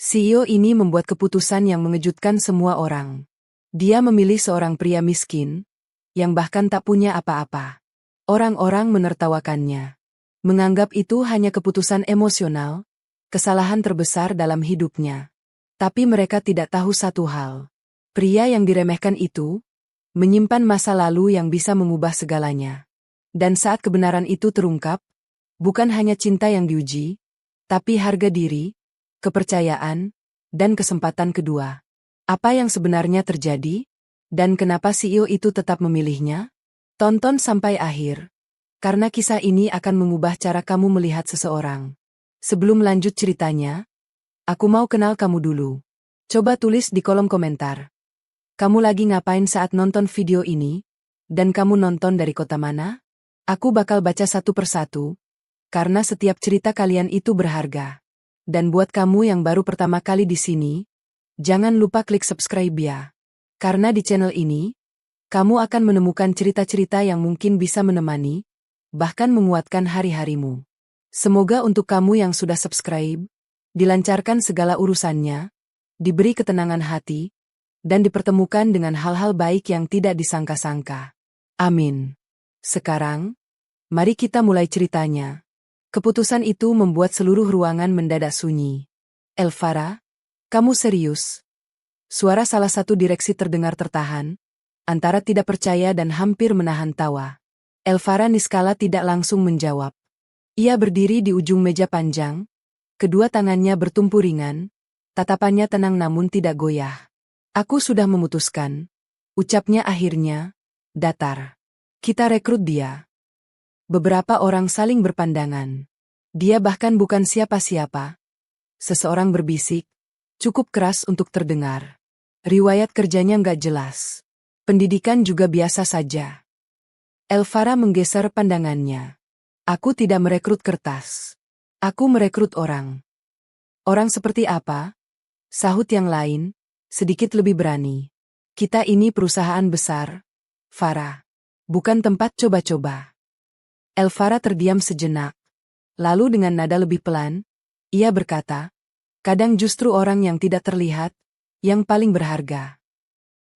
CEO ini membuat keputusan yang mengejutkan semua orang. Dia memilih seorang pria miskin, yang bahkan tak punya apa-apa. Orang-orang menertawakannya. Menganggap itu hanya keputusan emosional, kesalahan terbesar dalam hidupnya. Tapi mereka tidak tahu satu hal. Pria yang diremehkan itu, menyimpan masa lalu yang bisa mengubah segalanya. Dan saat kebenaran itu terungkap, bukan hanya cinta yang diuji, tapi harga diri, kepercayaan, dan kesempatan kedua. Apa yang sebenarnya terjadi? Dan kenapa CEO itu tetap memilihnya? Tonton sampai akhir. Karena kisah ini akan mengubah cara kamu melihat seseorang. Sebelum lanjut ceritanya, aku mau kenal kamu dulu. Coba tulis di kolom komentar. Kamu lagi ngapain saat nonton video ini? Dan kamu nonton dari kota mana? Aku bakal baca satu persatu, karena setiap cerita kalian itu berharga. Dan buat kamu yang baru pertama kali di sini, jangan lupa klik subscribe ya. Karena di channel ini, kamu akan menemukan cerita-cerita yang mungkin bisa menemani, bahkan menguatkan hari-harimu. Semoga untuk kamu yang sudah subscribe, dilancarkan segala urusannya, diberi ketenangan hati, dan dipertemukan dengan hal-hal baik yang tidak disangka-sangka. Amin. Sekarang, mari kita mulai ceritanya. Keputusan itu membuat seluruh ruangan mendadak sunyi. Elvara, kamu serius? Suara salah satu direksi terdengar tertahan, antara tidak percaya dan hampir menahan tawa. Elvara niskala tidak langsung menjawab. Ia berdiri di ujung meja panjang, kedua tangannya bertumpu ringan, tatapannya tenang namun tidak goyah. Aku sudah memutuskan, ucapnya akhirnya, datar. Kita rekrut dia. Beberapa orang saling berpandangan. Dia bahkan bukan siapa-siapa. Seseorang berbisik, cukup keras untuk terdengar. Riwayat kerjanya nggak jelas. Pendidikan juga biasa saja. Elvara menggeser pandangannya. Aku tidak merekrut kertas. Aku merekrut orang. Orang seperti apa? Sahut yang lain, sedikit lebih berani. Kita ini perusahaan besar, Farah. Bukan tempat coba-coba. Elvara terdiam sejenak. Lalu dengan nada lebih pelan, ia berkata, kadang justru orang yang tidak terlihat, yang paling berharga.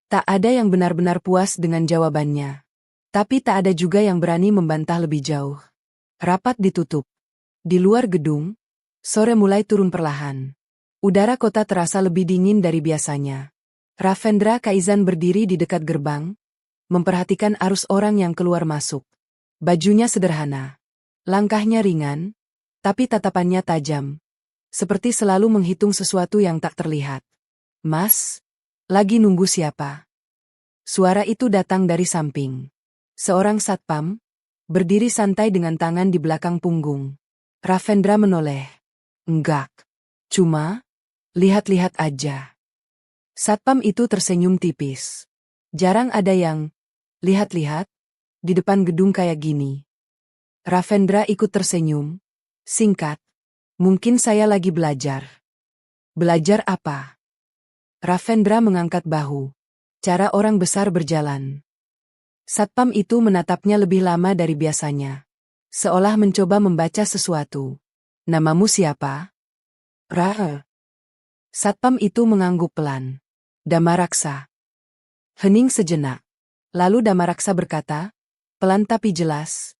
Tak ada yang benar-benar puas dengan jawabannya. Tapi tak ada juga yang berani membantah lebih jauh. Rapat ditutup. Di luar gedung, sore mulai turun perlahan. Udara kota terasa lebih dingin dari biasanya. Ravendra Kaizan berdiri di dekat gerbang, memperhatikan arus orang yang keluar masuk. Bajunya sederhana. Langkahnya ringan, tapi tatapannya tajam. Seperti selalu menghitung sesuatu yang tak terlihat. Mas, lagi nunggu siapa? Suara itu datang dari samping. Seorang satpam, berdiri santai dengan tangan di belakang punggung. Ravendra menoleh. Enggak. Cuma, lihat-lihat aja. Satpam itu tersenyum tipis. Jarang ada yang, lihat-lihat, di depan gedung kayak gini. Ravendra ikut tersenyum. Singkat. Mungkin saya lagi belajar. Belajar apa? Ravendra mengangkat bahu. Cara orang besar berjalan. Satpam itu menatapnya lebih lama dari biasanya. Seolah mencoba membaca sesuatu. Namamu siapa? Ra. Satpam itu mengangguk pelan. Damaraksa. Hening sejenak. Lalu Damaraksa berkata, pelan tapi jelas.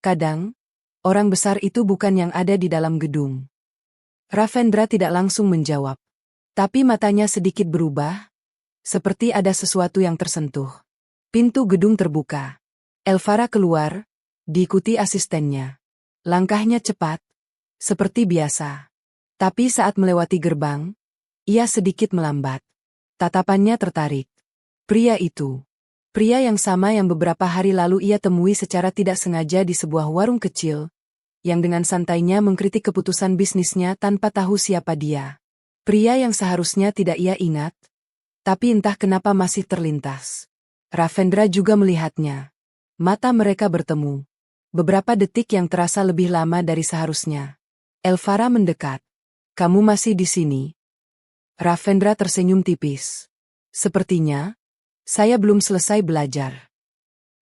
Kadang, orang besar itu bukan yang ada di dalam gedung. Ravendra tidak langsung menjawab. Tapi matanya sedikit berubah, seperti ada sesuatu yang tersentuh. Pintu gedung terbuka. Elvara keluar, diikuti asistennya. Langkahnya cepat, seperti biasa. Tapi saat melewati gerbang, ia sedikit melambat. Tatapannya tertarik. Pria itu. Pria yang sama yang beberapa hari lalu ia temui secara tidak sengaja di sebuah warung kecil, yang dengan santainya mengkritik keputusan bisnisnya tanpa tahu siapa dia. Pria yang seharusnya tidak ia ingat, tapi entah kenapa masih terlintas. Ravendra juga melihatnya. Mata mereka bertemu. Beberapa detik yang terasa lebih lama dari seharusnya. Elvara mendekat. Kamu masih di sini? Ravendra tersenyum tipis. Sepertinya, saya belum selesai belajar.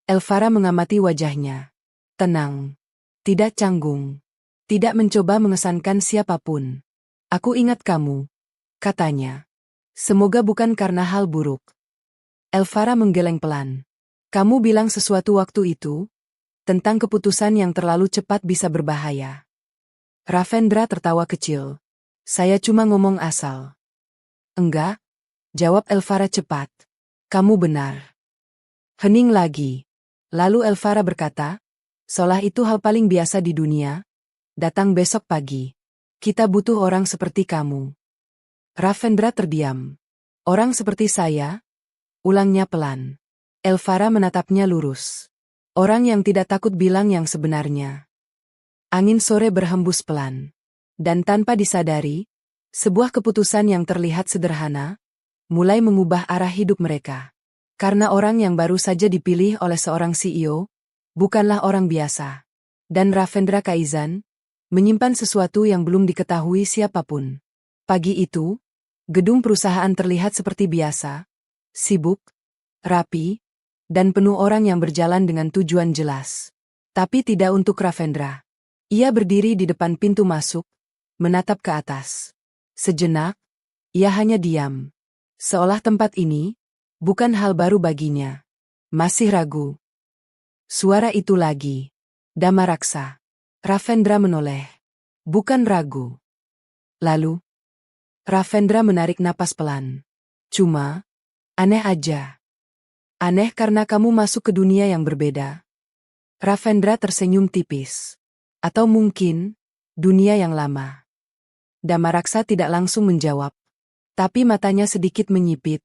Elvara mengamati wajahnya. Tenang. Tidak canggung. Tidak mencoba mengesankan siapapun. Aku ingat kamu. katanya. Semoga bukan karena hal buruk. Elvara menggeleng pelan. Kamu bilang sesuatu waktu itu, tentang keputusan yang terlalu cepat bisa berbahaya. Ravendra tertawa kecil. Saya cuma ngomong asal. Enggak, jawab Elvara cepat. Kamu benar. Hening lagi. Lalu Elvara berkata, seolah itu hal paling biasa di dunia. Datang besok pagi. Kita butuh orang seperti kamu. Ravendra terdiam. Orang seperti saya? Ulangnya pelan. Elvara menatapnya lurus. Orang yang tidak takut bilang yang sebenarnya. Angin sore berhembus pelan. Dan tanpa disadari, sebuah keputusan yang terlihat sederhana, mulai mengubah arah hidup mereka. Karena orang yang baru saja dipilih oleh seorang CEO, bukanlah orang biasa. Dan Ravendra Kaizan, menyimpan sesuatu yang belum diketahui siapapun. Pagi itu, gedung perusahaan terlihat seperti biasa, sibuk, rapi, dan penuh orang yang berjalan dengan tujuan jelas. Tapi tidak untuk Ravendra. Ia berdiri di depan pintu masuk, menatap ke atas. Sejenak, ia hanya diam. Seolah tempat ini, bukan hal baru baginya. Masih ragu. Suara itu lagi. Damaraksa. Ravendra menoleh. Bukan ragu. Lalu, Ravendra menarik napas pelan. Cuma, aneh aja. Aneh karena kamu masuk ke dunia yang berbeda. Ravendra tersenyum tipis. Atau mungkin, dunia yang lama. Damaraksa tidak langsung menjawab. Tapi matanya sedikit menyipit.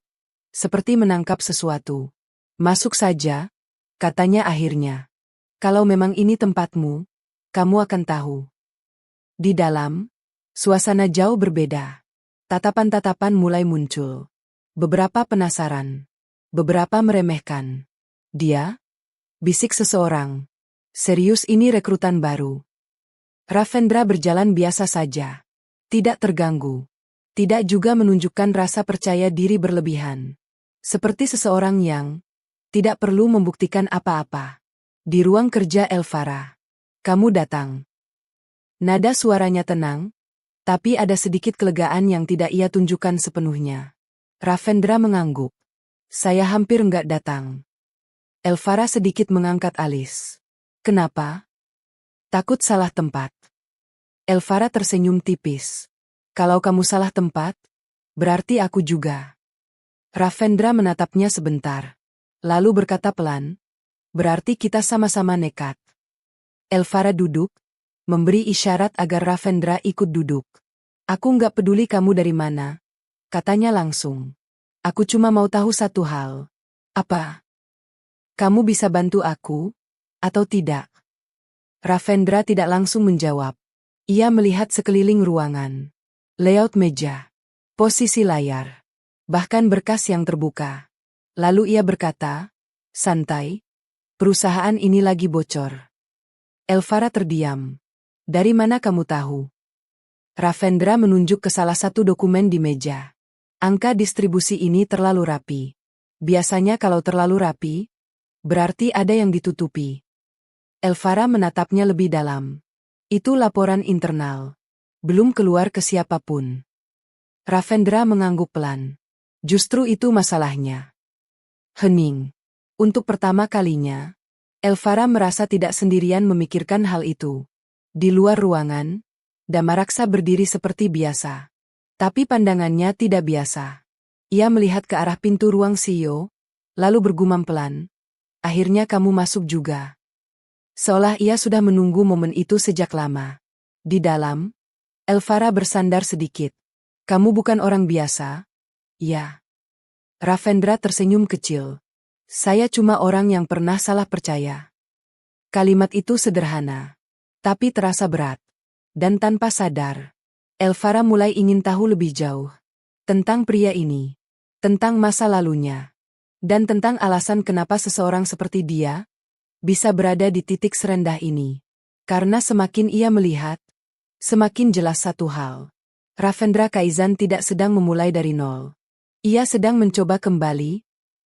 Seperti menangkap sesuatu. Masuk saja, katanya akhirnya. Kalau memang ini tempatmu, kamu akan tahu. Di dalam, suasana jauh berbeda. Tatapan-tatapan mulai muncul. Beberapa penasaran. Beberapa meremehkan. Dia? Bisik seseorang. Serius ini rekrutan baru. Ravendra berjalan biasa saja. Tidak terganggu. Tidak juga menunjukkan rasa percaya diri berlebihan. Seperti seseorang yang tidak perlu membuktikan apa-apa. Di ruang kerja Elvara. Kamu datang. Nada suaranya tenang, tapi ada sedikit kelegaan yang tidak ia tunjukkan sepenuhnya. Ravendra mengangguk. Saya hampir enggak datang. Elvara sedikit mengangkat alis. Kenapa? Takut salah tempat. Elvara tersenyum tipis. Kalau kamu salah tempat, berarti aku juga. Ravendra menatapnya sebentar. Lalu berkata pelan, berarti kita sama-sama nekat. Elvara duduk, memberi isyarat agar Ravendra ikut duduk. Aku enggak peduli kamu dari mana, katanya langsung. Aku cuma mau tahu satu hal. Apa? Kamu bisa bantu aku, atau tidak? Ravendra tidak langsung menjawab. Ia melihat sekeliling ruangan. Layout meja. Posisi layar. Bahkan berkas yang terbuka. Lalu ia berkata, santai, perusahaan ini lagi bocor. Elvara terdiam. Dari mana kamu tahu? Ravendra menunjuk ke salah satu dokumen di meja. Angka distribusi ini terlalu rapi. Biasanya kalau terlalu rapi, berarti ada yang ditutupi. Elvara menatapnya lebih dalam. Itu laporan internal. Belum keluar ke siapapun. Ravendra mengangguk pelan. Justru itu masalahnya. Hening. Untuk pertama kalinya, Elvara merasa tidak sendirian memikirkan hal itu. Di luar ruangan, Damaraksa berdiri seperti biasa. Tapi pandangannya tidak biasa. Ia melihat ke arah pintu ruang CEO, lalu bergumam pelan. Akhirnya kamu masuk juga. Seolah ia sudah menunggu momen itu sejak lama. Di dalam, Elvara bersandar sedikit. Kamu bukan orang biasa? Ya. Ravendra tersenyum kecil. Saya cuma orang yang pernah salah percaya. Kalimat itu sederhana, tapi terasa berat. Dan tanpa sadar, Elvara mulai ingin tahu lebih jauh. Tentang pria ini. Tentang masa lalunya. Dan tentang alasan kenapa seseorang seperti dia bisa berada di titik serendah ini. Karena semakin ia melihat, semakin jelas satu hal. Ravendra Kaizan tidak sedang memulai dari nol. Ia sedang mencoba kembali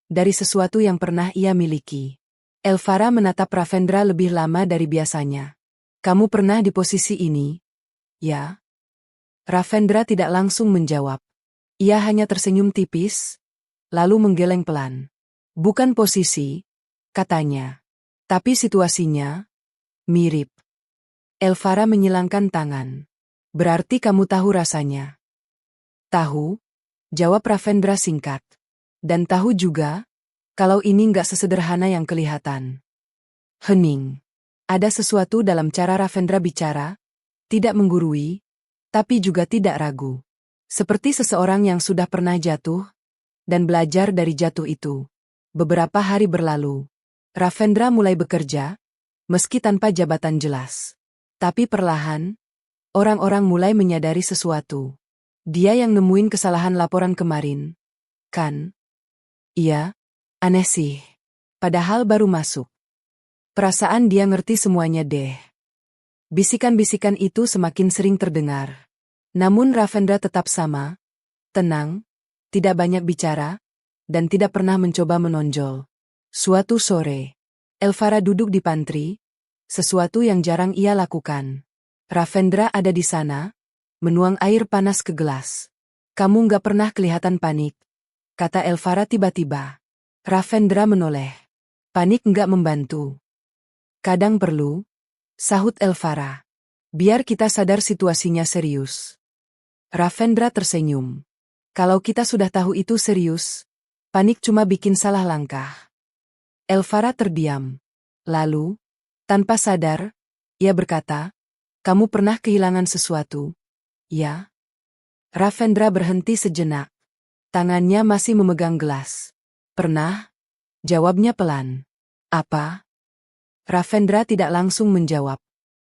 dari sesuatu yang pernah ia miliki. Elvara menatap Ravendra lebih lama dari biasanya. Kamu pernah di posisi ini? Ya? Ravendra tidak langsung menjawab. Ia hanya tersenyum tipis, lalu menggeleng pelan. Bukan posisi, katanya. Tapi situasinya mirip. Elvara menyilangkan tangan. Berarti kamu tahu rasanya. Tahu, jawab Ravendra singkat. Dan tahu juga, kalau ini nggak sesederhana yang kelihatan. Hening. Ada sesuatu dalam cara Ravendra bicara, tidak menggurui, tapi juga tidak ragu. Seperti seseorang yang sudah pernah jatuh, dan belajar dari jatuh itu. Beberapa hari berlalu. Ravendra mulai bekerja, meski tanpa jabatan jelas. Tapi perlahan, orang-orang mulai menyadari sesuatu. Dia yang nemuin kesalahan laporan kemarin. Kan? Iya, aneh sih. Padahal baru masuk. Perasaan dia ngerti semuanya deh. Bisikan-bisikan itu semakin sering terdengar. Namun Ravendra tetap sama, tenang, tidak banyak bicara, dan tidak pernah mencoba menonjol. Suatu sore, Elvara duduk di pantry, sesuatu yang jarang ia lakukan. Ravendra ada di sana, menuang air panas ke gelas. Kamu nggak pernah kelihatan panik, kata Elvara tiba-tiba. Ravendra menoleh. Panik nggak membantu. Kadang perlu, sahut Elvara. Biar kita sadar situasinya serius. Ravendra tersenyum. Kalau kita sudah tahu itu serius, panik cuma bikin salah langkah. Elvara terdiam. Lalu, tanpa sadar, ia berkata, kamu pernah kehilangan sesuatu? Ya. Ravendra berhenti sejenak. Tangannya masih memegang gelas. Pernah? Jawabnya pelan. Apa? Ravendra tidak langsung menjawab.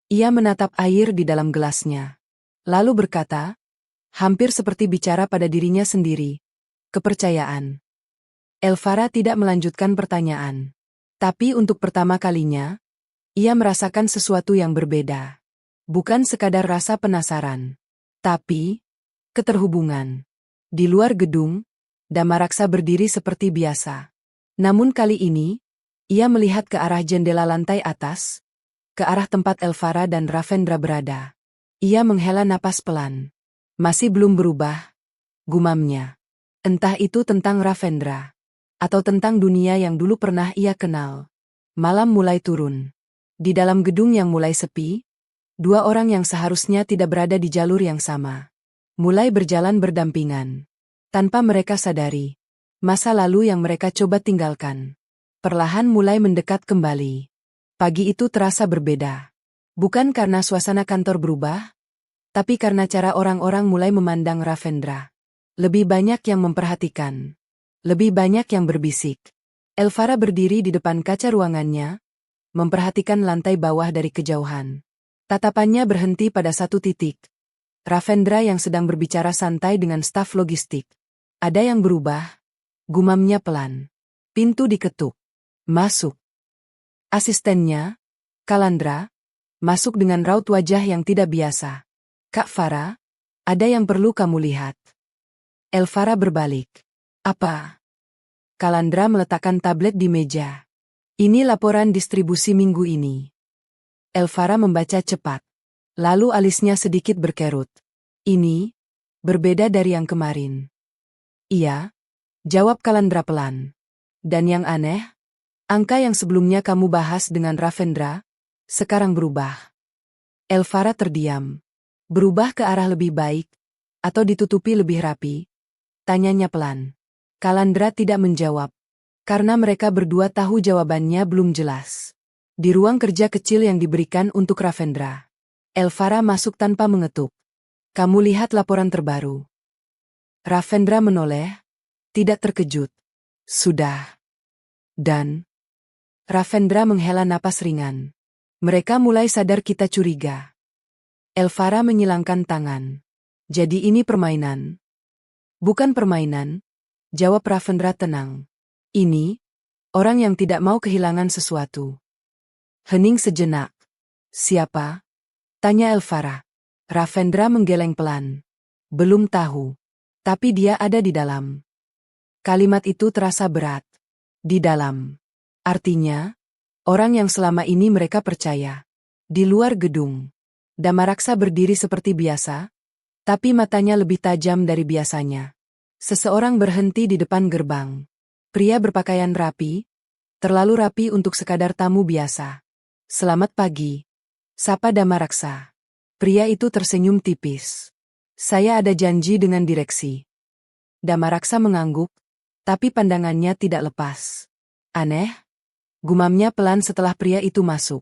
Ia menatap air di dalam gelasnya. Lalu berkata, hampir seperti bicara pada dirinya sendiri. Kepercayaan. Elvara tidak melanjutkan pertanyaan. Tapi untuk pertama kalinya, ia merasakan sesuatu yang berbeda. Bukan sekadar rasa penasaran. Tapi, keterhubungan. Di luar gedung, Damaraksa berdiri seperti biasa. Namun kali ini, ia melihat ke arah jendela lantai atas, ke arah tempat Elvara dan Ravendra berada. Ia menghela napas pelan. Masih belum berubah, gumamnya. Entah itu tentang Ravendra, atau tentang dunia yang dulu pernah ia kenal. Malam mulai turun. Di dalam gedung yang mulai sepi, dua orang yang seharusnya tidak berada di jalur yang sama, mulai berjalan berdampingan. Tanpa mereka sadari, masa lalu yang mereka coba tinggalkan, perlahan mulai mendekat kembali. Pagi itu terasa berbeda. Bukan karena suasana kantor berubah, tapi karena cara orang-orang mulai memandang Ravendra. Lebih banyak yang memperhatikan. Lebih banyak yang berbisik. Elvara berdiri di depan kaca ruangannya, memperhatikan lantai bawah dari kejauhan. Tatapannya berhenti pada satu titik. Ravendra yang sedang berbicara santai dengan staf logistik. Ada yang berubah, gumamnya pelan. Pintu diketuk. Masuk. Asistennya, Kalandra, masuk dengan raut wajah yang tidak biasa. Kak Farah, ada yang perlu kamu lihat. Elvara berbalik. Apa? Kalandra meletakkan tablet di meja. Ini laporan distribusi minggu ini. Elvara membaca cepat. Lalu alisnya sedikit berkerut. Ini, berbeda dari yang kemarin. Iya, jawab Kalandra pelan. Dan yang aneh, angka yang sebelumnya kamu bahas dengan Ravendra, sekarang berubah. Elvara terdiam. Berubah ke arah lebih baik, atau ditutupi lebih rapi? Tanyanya pelan. Kalandra tidak menjawab, karena mereka berdua tahu jawabannya belum jelas. Di ruang kerja kecil yang diberikan untuk Ravendra, Elvara masuk tanpa mengetuk. Kamu lihat laporan terbaru. Ravendra menoleh, tidak terkejut. Sudah. Dan Ravendra menghela napas ringan. Mereka mulai sadar kita curiga. Elvara menyilangkan tangan. Jadi ini permainan? Bukan permainan, jawab Ravendra tenang. Ini, orang yang tidak mau kehilangan sesuatu. Hening sejenak. Siapa? Tanya Elvara. Ravendra menggeleng pelan. Belum tahu. Tapi dia ada di dalam. Kalimat itu terasa berat. Di dalam. Artinya, orang yang selama ini mereka percaya. Di luar gedung. Damaraksa berdiri seperti biasa, tapi matanya lebih tajam dari biasanya. Seseorang berhenti di depan gerbang. Pria berpakaian rapi, terlalu rapi untuk sekadar tamu biasa. Selamat pagi. Sapa Damaraksa. Pria itu tersenyum tipis. Saya ada janji dengan direksi. Damaraksa mengangguk, tapi pandangannya tidak lepas. Aneh? Gumamnya pelan setelah pria itu masuk.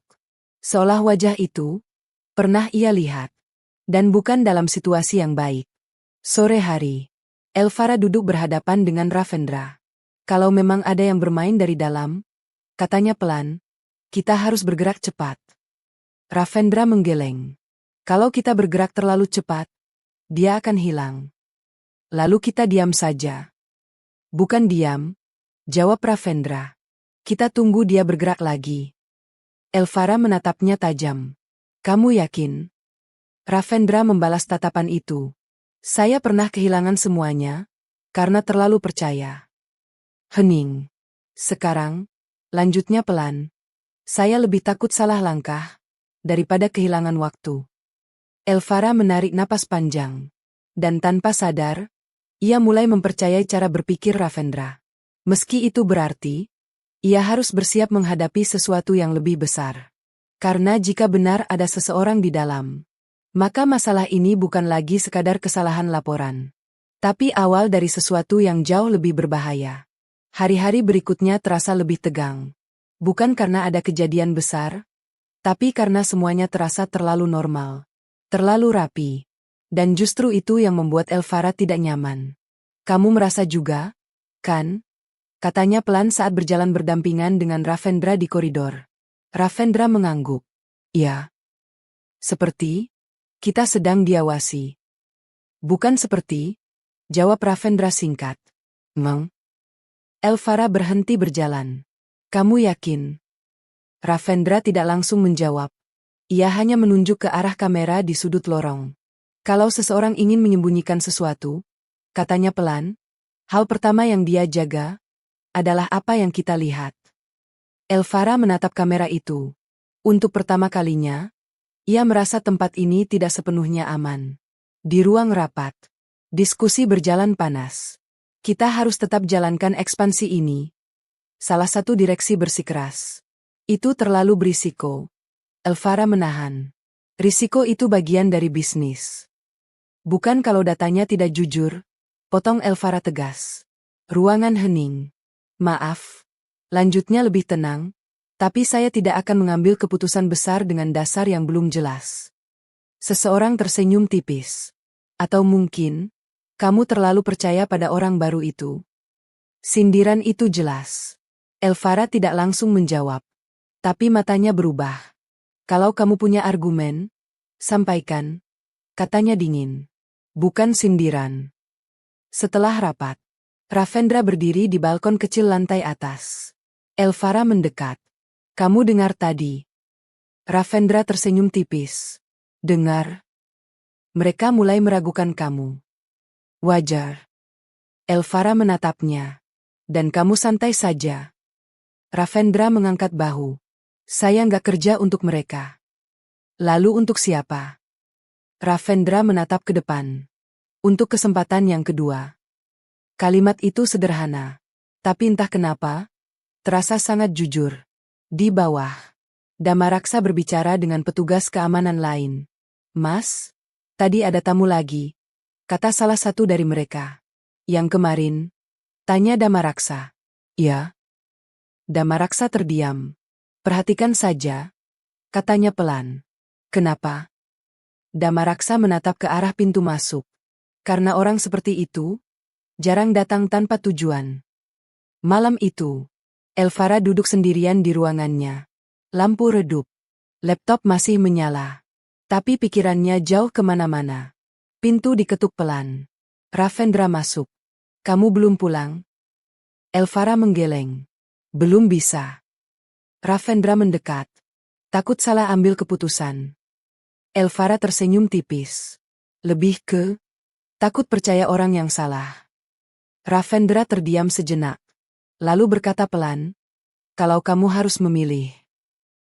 Seolah wajah itu pernah ia lihat. Dan bukan dalam situasi yang baik. Sore hari. Elvara duduk berhadapan dengan Ravendra. Kalau memang ada yang bermain dari dalam, katanya pelan, kita harus bergerak cepat. Ravendra menggeleng. Kalau kita bergerak terlalu cepat, dia akan hilang. Lalu kita diam saja. Bukan diam, jawab Ravendra. Kita tunggu dia bergerak lagi. Elvara menatapnya tajam. Kamu yakin? Ravendra membalas tatapan itu. Saya pernah kehilangan semuanya, karena terlalu percaya. Hening. Sekarang, lanjutnya pelan. Saya lebih takut salah langkah, daripada kehilangan waktu. Elvara menarik napas panjang. Dan tanpa sadar, ia mulai mempercayai cara berpikir Ravendra. Meski itu berarti, ia harus bersiap menghadapi sesuatu yang lebih besar. Karena jika benar ada seseorang di dalam, maka masalah ini bukan lagi sekadar kesalahan laporan. Tapi awal dari sesuatu yang jauh lebih berbahaya. Hari-hari berikutnya terasa lebih tegang. Bukan karena ada kejadian besar, tapi karena semuanya terasa terlalu normal. Terlalu rapi. Dan justru itu yang membuat Elvara tidak nyaman. Kamu merasa juga, kan? Katanya pelan saat berjalan berdampingan dengan Ravendra di koridor. Ravendra mengangguk. Iya. Seperti kita sedang diawasi. Bukan seperti, jawab Ravendra singkat. Elvara berhenti berjalan. Kamu yakin? Ravendra tidak langsung menjawab. Ia hanya menunjuk ke arah kamera di sudut lorong. Kalau seseorang ingin menyembunyikan sesuatu, katanya pelan, hal pertama yang dia jaga adalah apa yang kita lihat. Elvara menatap kamera itu. Untuk pertama kalinya, ia merasa tempat ini tidak sepenuhnya aman. Di ruang rapat, diskusi berjalan panas. Kita harus tetap jalankan ekspansi ini. Salah satu direksi bersikeras. Itu terlalu berisiko. Elvara menahan. Risiko itu bagian dari bisnis. Bukan kalau datanya tidak jujur, potong Elvara tegas. Ruangan hening. Maaf. Lanjutnya lebih tenang. Tapi saya tidak akan mengambil keputusan besar dengan dasar yang belum jelas. Seseorang tersenyum tipis. Atau mungkin, kamu terlalu percaya pada orang baru itu. Sindiran itu jelas. Elvara tidak langsung menjawab. Tapi matanya berubah. Kalau kamu punya argumen, sampaikan. Katanya dingin. Bukan sindiran. Setelah rapat, Ravendra berdiri di balkon kecil lantai atas. Elvara mendekat. Kamu dengar tadi? Ravendra tersenyum tipis. Dengar? Mereka mulai meragukan kamu. Wajar. Elvara menatapnya. Dan kamu santai saja. Ravendra mengangkat bahu. Saya nggak kerja untuk mereka. Lalu untuk siapa? Ravendra menatap ke depan. Untuk kesempatan yang kedua. Kalimat itu sederhana. Tapi entah kenapa, terasa sangat jujur. Di bawah, Damaraksa berbicara dengan petugas keamanan lain. Mas, tadi ada tamu lagi, kata salah satu dari mereka. Yang kemarin, tanya Damaraksa. Ya. Damaraksa terdiam. Perhatikan saja, katanya pelan. Kenapa? Damaraksa menatap ke arah pintu masuk. Karena orang seperti itu, jarang datang tanpa tujuan. Malam itu, Elvara duduk sendirian di ruangannya. Lampu redup. Laptop masih menyala. Tapi pikirannya jauh kemana-mana. Pintu diketuk pelan. Ravendra masuk. Kamu belum pulang? Elvara menggeleng. Belum bisa. Ravendra mendekat. Takut salah ambil keputusan. Elvara tersenyum tipis. Lebih ke takut percaya orang yang salah. Ravendra terdiam sejenak. Lalu berkata pelan, kalau kamu harus memilih.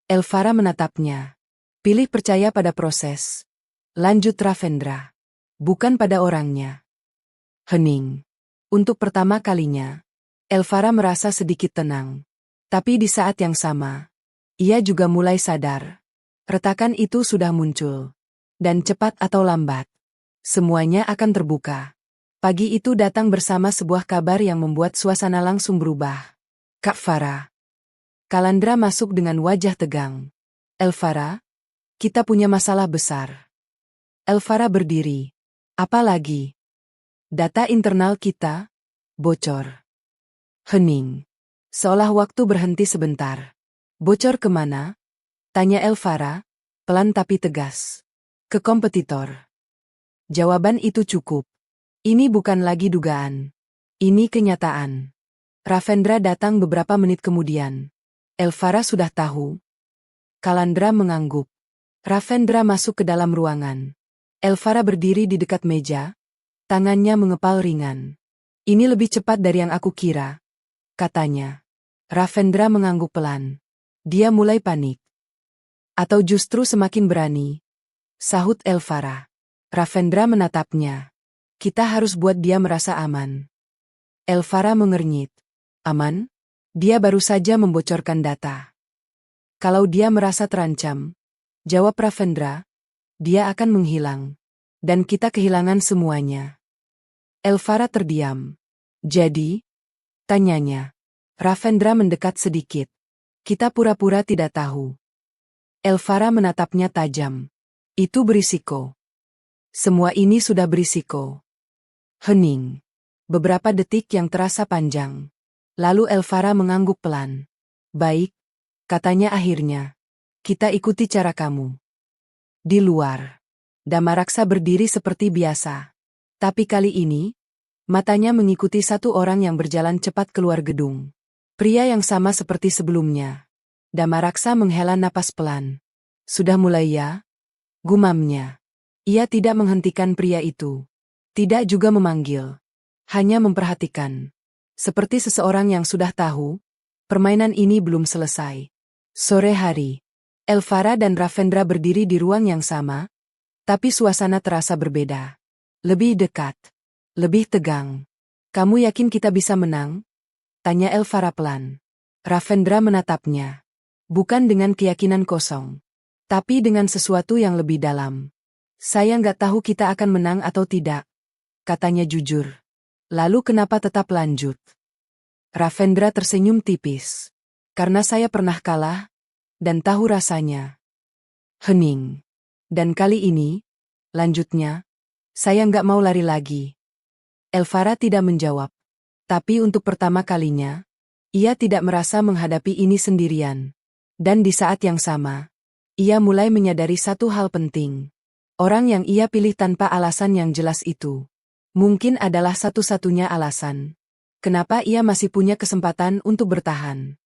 Elvara menatapnya. Pilih percaya pada proses. Lanjut Ravendra. Bukan pada orangnya. Hening. Untuk pertama kalinya, Elvara merasa sedikit tenang. Tapi di saat yang sama, ia juga mulai sadar. Retakan itu sudah muncul. Dan cepat atau lambat, semuanya akan terbuka. Pagi itu datang bersama sebuah kabar yang membuat suasana langsung berubah. Kak Farah. Kalandra masuk dengan wajah tegang. Elvara, kita punya masalah besar. Elvara berdiri. Apa lagi? Data internal kita bocor. Hening. Seolah waktu berhenti sebentar. Bocor kemana? Tanya Elvara, pelan tapi tegas. Ke kompetitor. Jawaban itu cukup. Ini bukan lagi dugaan. Ini kenyataan. Ravendra datang beberapa menit kemudian. Elvara sudah tahu. Kalandra mengangguk. Ravendra masuk ke dalam ruangan. Elvara berdiri di dekat meja. Tangannya mengepal ringan. Ini lebih cepat dari yang aku kira, katanya. Ravendra mengangguk pelan. Dia mulai panik. Atau justru semakin berani, sahut Elvara. Ravendra menatapnya. Kita harus buat dia merasa aman. Elvara mengernyit. Aman? Dia baru saja membocorkan data. Kalau dia merasa terancam, jawab Ravendra, dia akan menghilang. Dan kita kehilangan semuanya. Elvara terdiam. Jadi? Tanyanya. Ravendra mendekat sedikit. Kita pura-pura tidak tahu. Elvara menatapnya tajam. Itu berisiko. Semua ini sudah berisiko. Hening. Beberapa detik yang terasa panjang. Lalu Elvara mengangguk pelan. Baik, katanya akhirnya. Kita ikuti cara kamu. Di luar, Damaraksa berdiri seperti biasa. Tapi kali ini, matanya mengikuti satu orang yang berjalan cepat keluar gedung. Pria yang sama seperti sebelumnya. Damaraksa menghela napas pelan. Sudah mulai ya? Gumamnya. Ia tidak menghentikan pria itu. Tidak juga memanggil. Hanya memperhatikan. Seperti seseorang yang sudah tahu, permainan ini belum selesai. Sore hari, Elvara dan Ravendra berdiri di ruang yang sama, tapi suasana terasa berbeda. Lebih dekat. Lebih tegang. Kamu yakin kita bisa menang? Tanya Elvara pelan. Ravendra menatapnya. Bukan dengan keyakinan kosong. Tapi dengan sesuatu yang lebih dalam. Saya nggak tahu kita akan menang atau tidak. Katanya jujur. Lalu kenapa tetap lanjut? Ravendra tersenyum tipis. Karena saya pernah kalah, dan tahu rasanya. Hening. Dan kali ini, lanjutnya, saya nggak mau lari lagi. Elvara tidak menjawab. Tapi untuk pertama kalinya, ia tidak merasa menghadapi ini sendirian. Dan di saat yang sama, ia mulai menyadari satu hal penting. Orang yang ia pilih tanpa alasan yang jelas itu, mungkin adalah satu-satunya alasan. Kenapa ia masih punya kesempatan untuk bertahan.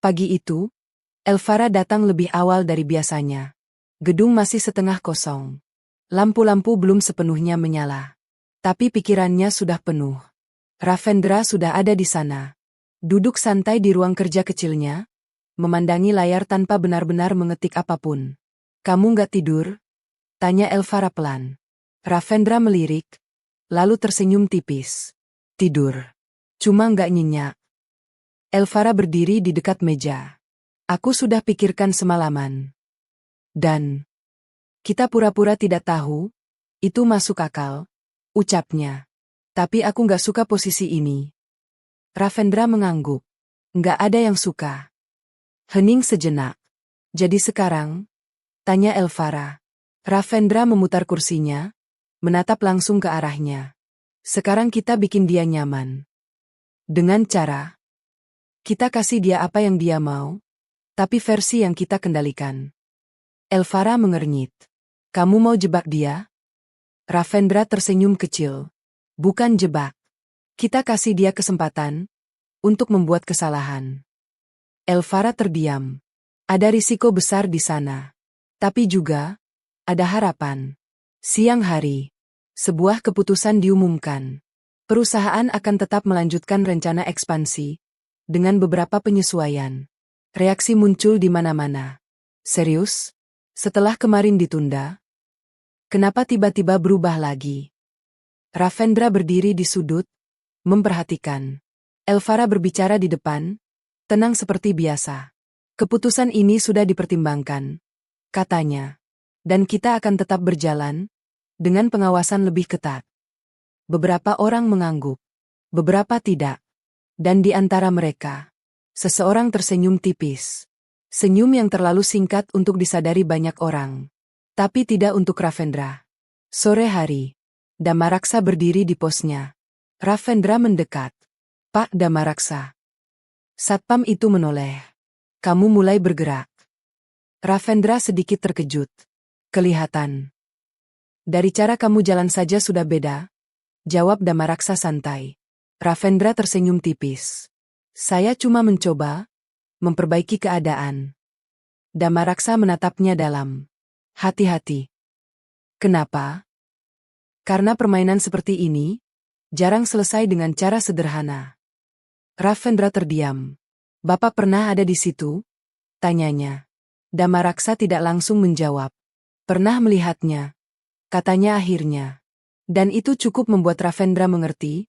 Pagi itu, Elvara datang lebih awal dari biasanya. Gedung masih setengah kosong. Lampu-lampu belum sepenuhnya menyala. Tapi pikirannya sudah penuh. Ravendra sudah ada di sana. Duduk santai di ruang kerja kecilnya, memandangi layar tanpa benar-benar mengetik apapun. Kamu nggak tidur? Tanya Elvara pelan. Ravendra melirik, lalu tersenyum tipis. Tidur. Cuma nggak nyenyak. Elvara berdiri di dekat meja. Aku sudah pikirkan semalaman. Dan kita pura-pura tidak tahu, itu masuk akal, ucapnya. Tapi aku nggak suka posisi ini. Ravendra mengangguk. Nggak ada yang suka. Hening sejenak. Jadi sekarang? Tanya Elvara. Ravendra memutar kursinya, menatap langsung ke arahnya. Sekarang kita bikin dia nyaman. Dengan cara, kita kasih dia apa yang dia mau, tapi versi yang kita kendalikan. Elvara mengernyit. Kamu mau jebak dia? Ravendra tersenyum kecil. Bukan jebak. Kita kasih dia kesempatan untuk membuat kesalahan. Elvara terdiam. Ada risiko besar di sana. Tapi juga ada harapan. Siang hari, sebuah keputusan diumumkan. Perusahaan akan tetap melanjutkan rencana ekspansi dengan beberapa penyesuaian. Reaksi muncul di mana-mana. Serius? Setelah kemarin ditunda? Kenapa tiba-tiba berubah lagi? Ravendra berdiri di sudut, memperhatikan. Elvara berbicara di depan, tenang seperti biasa. Keputusan ini sudah dipertimbangkan, katanya. Dan kita akan tetap berjalan, dengan pengawasan lebih ketat. Beberapa orang mengangguk, beberapa tidak. Dan di antara mereka, seseorang tersenyum tipis. Senyum yang terlalu singkat untuk disadari banyak orang. Tapi tidak untuk Ravendra. Sore hari, Damaraksa berdiri di posnya. Ravendra mendekat. Pak Damaraksa. Satpam itu menoleh. Kamu mulai bergerak. Ravendra sedikit terkejut. Kelihatan. Dari cara kamu jalan saja sudah beda, jawab Damaraksa santai. Ravendra tersenyum tipis. Saya cuma mencoba memperbaiki keadaan. Damaraksa menatapnya dalam. Hati-hati. Kenapa? Karena permainan seperti ini jarang selesai dengan cara sederhana. Ravendra terdiam. Bapak pernah ada di situ? Tanyanya. Damaraksa tidak langsung menjawab. Pernah melihatnya, katanya akhirnya. Dan itu cukup membuat Ravendra mengerti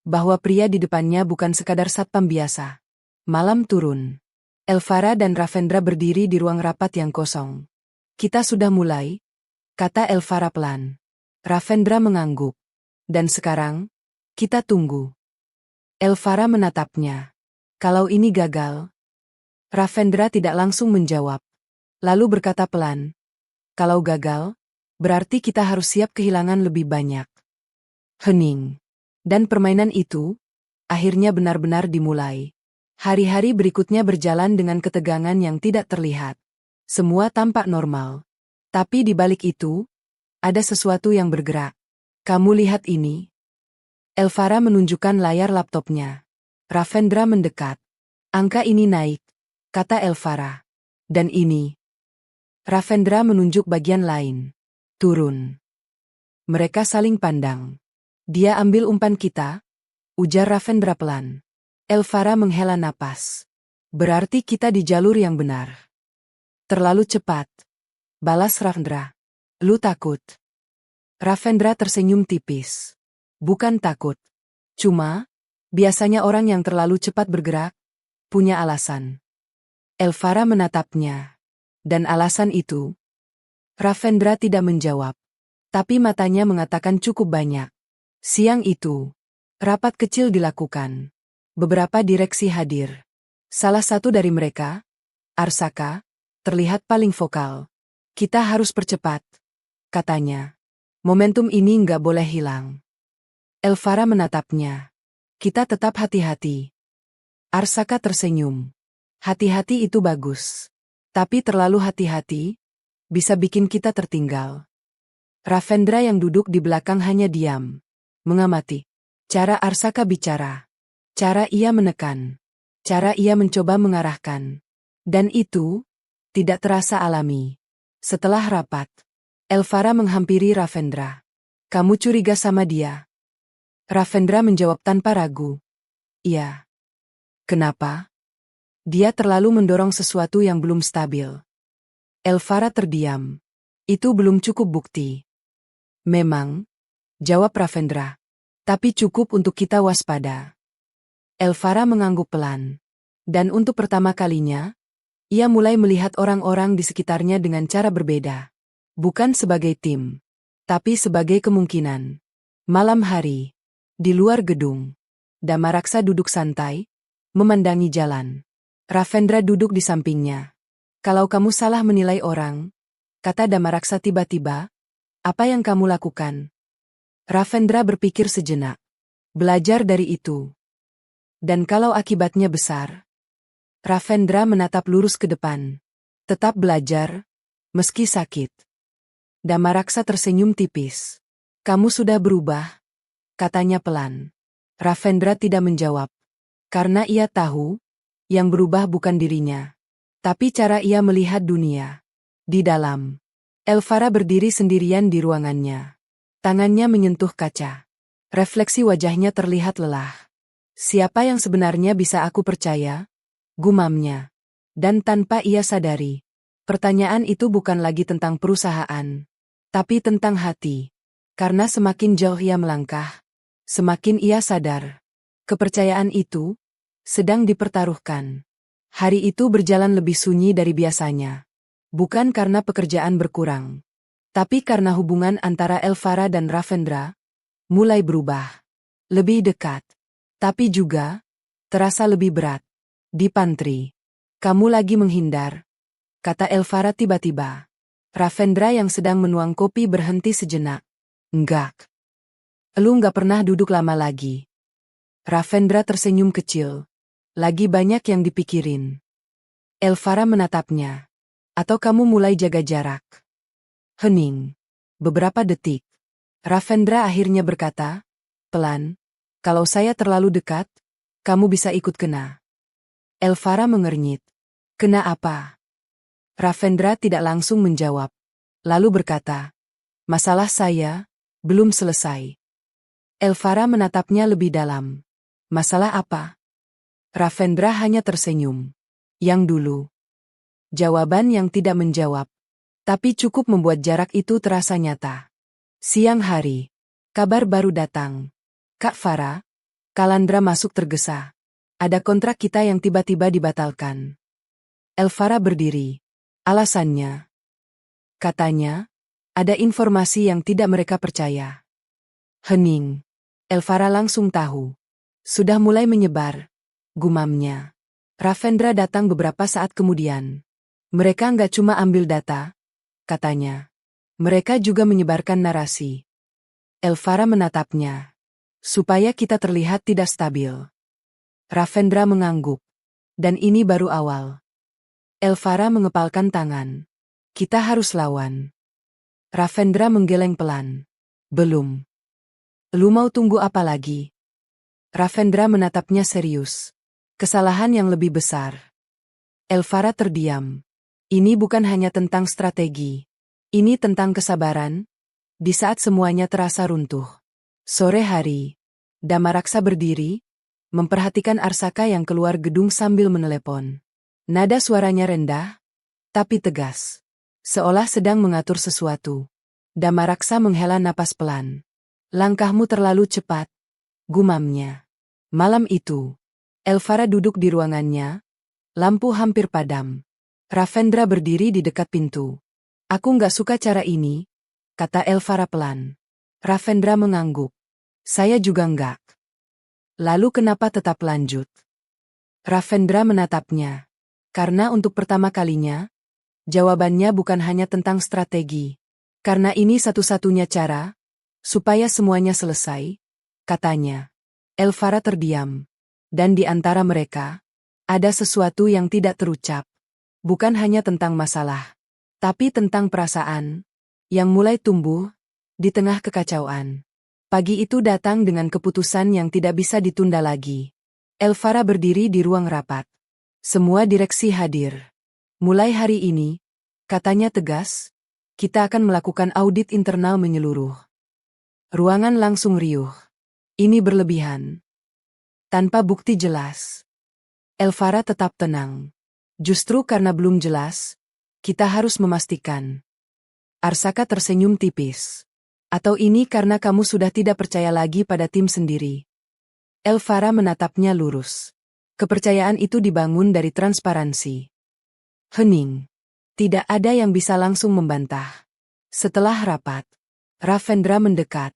bahwa pria di depannya bukan sekadar satpam biasa. Malam turun. Elvara dan Ravendra berdiri di ruang rapat yang kosong. Kita sudah mulai, kata Elvara pelan. Ravendra mengangguk. Dan sekarang, kita tunggu. Elvara menatapnya. Kalau ini gagal, Ravendra tidak langsung menjawab. Lalu berkata pelan. Kalau gagal, berarti kita harus siap kehilangan lebih banyak. Hening. Dan permainan itu, akhirnya benar-benar dimulai. Hari-hari berikutnya berjalan dengan ketegangan yang tidak terlihat. Semua tampak normal. Tapi di balik itu, ada sesuatu yang bergerak. Kamu lihat ini? Elvara menunjukkan layar laptopnya. Ravendra mendekat. Angka ini naik, kata Elvara. Dan ini. Ravendra menunjuk bagian lain. Turun. Mereka saling pandang. Dia ambil umpan kita, ujar Ravendra pelan. Elvara menghela napas. Berarti kita di jalur yang benar. Terlalu cepat, balas Ravendra. Lu takut? Ravendra tersenyum tipis. Bukan takut. Cuma, biasanya orang yang terlalu cepat bergerak, punya alasan. Elvara menatapnya. Dan alasan itu? Ravendra tidak menjawab. Tapi matanya mengatakan cukup banyak. Siang itu, rapat kecil dilakukan. Beberapa direksi hadir. Salah satu dari mereka, Arsaka, terlihat paling vokal. Kita harus percepat, katanya. Momentum ini nggak boleh hilang. Elvara menatapnya. Kita tetap hati-hati. Arsaka tersenyum. Hati-hati itu bagus. Tapi terlalu hati-hati, bisa bikin kita tertinggal. Ravendra yang duduk di belakang hanya diam. Mengamati. Cara Arsaka bicara. Cara ia menekan. Cara ia mencoba mengarahkan. Dan itu, tidak terasa alami. Setelah rapat, Elvara menghampiri Ravendra. Kamu curiga sama dia? Ravendra menjawab tanpa ragu. Iya. Kenapa? Dia terlalu mendorong sesuatu yang belum stabil. Elvara terdiam. Itu belum cukup bukti. Memang, jawab Ravendra. Tapi cukup untuk kita waspada. Elvara mengangguk pelan. Dan untuk pertama kalinya, ia mulai melihat orang-orang di sekitarnya dengan cara berbeda. Bukan sebagai tim, tapi sebagai kemungkinan. Malam hari, di luar gedung, Damaraksa duduk santai, memandangi jalan. Ravendra duduk di sampingnya. Kalau kamu salah menilai orang, kata Damaraksa tiba-tiba, apa yang kamu lakukan? Ravendra berpikir sejenak. Belajar dari itu. Dan kalau akibatnya besar? Ravendra menatap lurus ke depan. Tetap belajar, meski sakit. Damaraksa tersenyum tipis. Kamu sudah berubah, katanya pelan. Ravendra tidak menjawab. Karena ia tahu, yang berubah bukan dirinya, tapi cara ia melihat dunia. Di dalam, Elvara berdiri sendirian di ruangannya. Tangannya menyentuh kaca. Refleksi wajahnya terlihat lelah. Siapa yang sebenarnya bisa aku percaya? Gumamnya. Dan tanpa ia sadari, pertanyaan itu bukan lagi tentang perusahaan, tapi tentang hati. Karena semakin jauh ia melangkah, semakin ia sadar Kepercayaan itu sedang dipertaruhkan. Hari itu berjalan lebih sunyi dari biasanya. Bukan karena pekerjaan berkurang, tapi karena hubungan antara Elvara dan Ravendra mulai berubah. Lebih dekat, tapi juga terasa lebih berat. Di pantry, kamu lagi menghindar, kata Elvara tiba-tiba. Ravendra yang sedang menuang kopi berhenti sejenak. Enggak. Lu nggak pernah duduk lama lagi. Ravendra tersenyum kecil. Lagi banyak yang dipikirin. Elvara menatapnya. Atau kamu mulai jaga jarak? Hening. Beberapa detik. Ravendra akhirnya berkata, pelan, kalau saya terlalu dekat, kamu bisa ikut kena. Elvara mengernyit. Kena apa? Ravendra tidak langsung menjawab. Lalu berkata, masalah saya belum selesai. Elvara menatapnya lebih dalam. Masalah apa? Ravendra hanya tersenyum. Yang dulu. Jawaban yang tidak menjawab. Tapi cukup membuat jarak itu terasa nyata. Siang hari. Kabar baru datang. Kak Farah, Kalandra masuk tergesa. Ada kontrak kita yang tiba-tiba dibatalkan. Elvara berdiri. Alasannya? Katanya, ada informasi yang tidak mereka percaya. Hening. Elvara langsung tahu. Sudah mulai menyebar. Gumamnya. Ravendra datang beberapa saat kemudian. Mereka nggak cuma ambil data, katanya. Mereka juga menyebarkan narasi. Elvara menatapnya. Supaya kita terlihat tidak stabil. Ravendra mengangguk. Dan ini baru awal. Elvara mengepalkan tangan. Kita harus lawan. Ravendra menggeleng pelan. Belum. Lu mau tunggu apa lagi? Ravendra menatapnya serius. Kesalahan yang lebih besar. Elvara terdiam. Ini bukan hanya tentang strategi. Ini tentang kesabaran. Di saat semuanya terasa runtuh. Sore hari, Damaraksa berdiri, memperhatikan Arsaka yang keluar gedung sambil menelepon. Nada suaranya rendah, tapi tegas. Seolah sedang mengatur sesuatu. Damaraksa menghela napas pelan. Langkahmu terlalu cepat, gumamnya. Malam itu, Elvara duduk di ruangannya, lampu hampir padam. Ravendra berdiri di dekat pintu. Aku nggak suka cara ini, kata Elvara pelan. Ravendra mengangguk. Saya juga enggak. Lalu kenapa tetap lanjut? Ravendra menatapnya. Karena untuk pertama kalinya, jawabannya bukan hanya tentang strategi. Karena ini satu-satunya cara, supaya semuanya selesai, katanya. Elvara terdiam. Dan di antara mereka, ada sesuatu yang tidak terucap. Bukan hanya tentang masalah, tapi tentang perasaan, yang mulai tumbuh, di tengah kekacauan. Pagi itu datang dengan keputusan yang tidak bisa ditunda lagi. Elvara berdiri di ruang rapat. Semua direksi hadir. Mulai hari ini, katanya tegas, kita akan melakukan audit internal menyeluruh. Ruangan langsung riuh. Ini berlebihan. Tanpa bukti jelas. Elvara tetap tenang. Justru karena belum jelas, kita harus memastikan. Arsaka tersenyum tipis. Atau ini karena kamu sudah tidak percaya lagi pada tim sendiri? Elvara menatapnya lurus. Kepercayaan itu dibangun dari transparansi. Hening. Tidak ada yang bisa langsung membantah. Setelah rapat, Ravendra mendekat.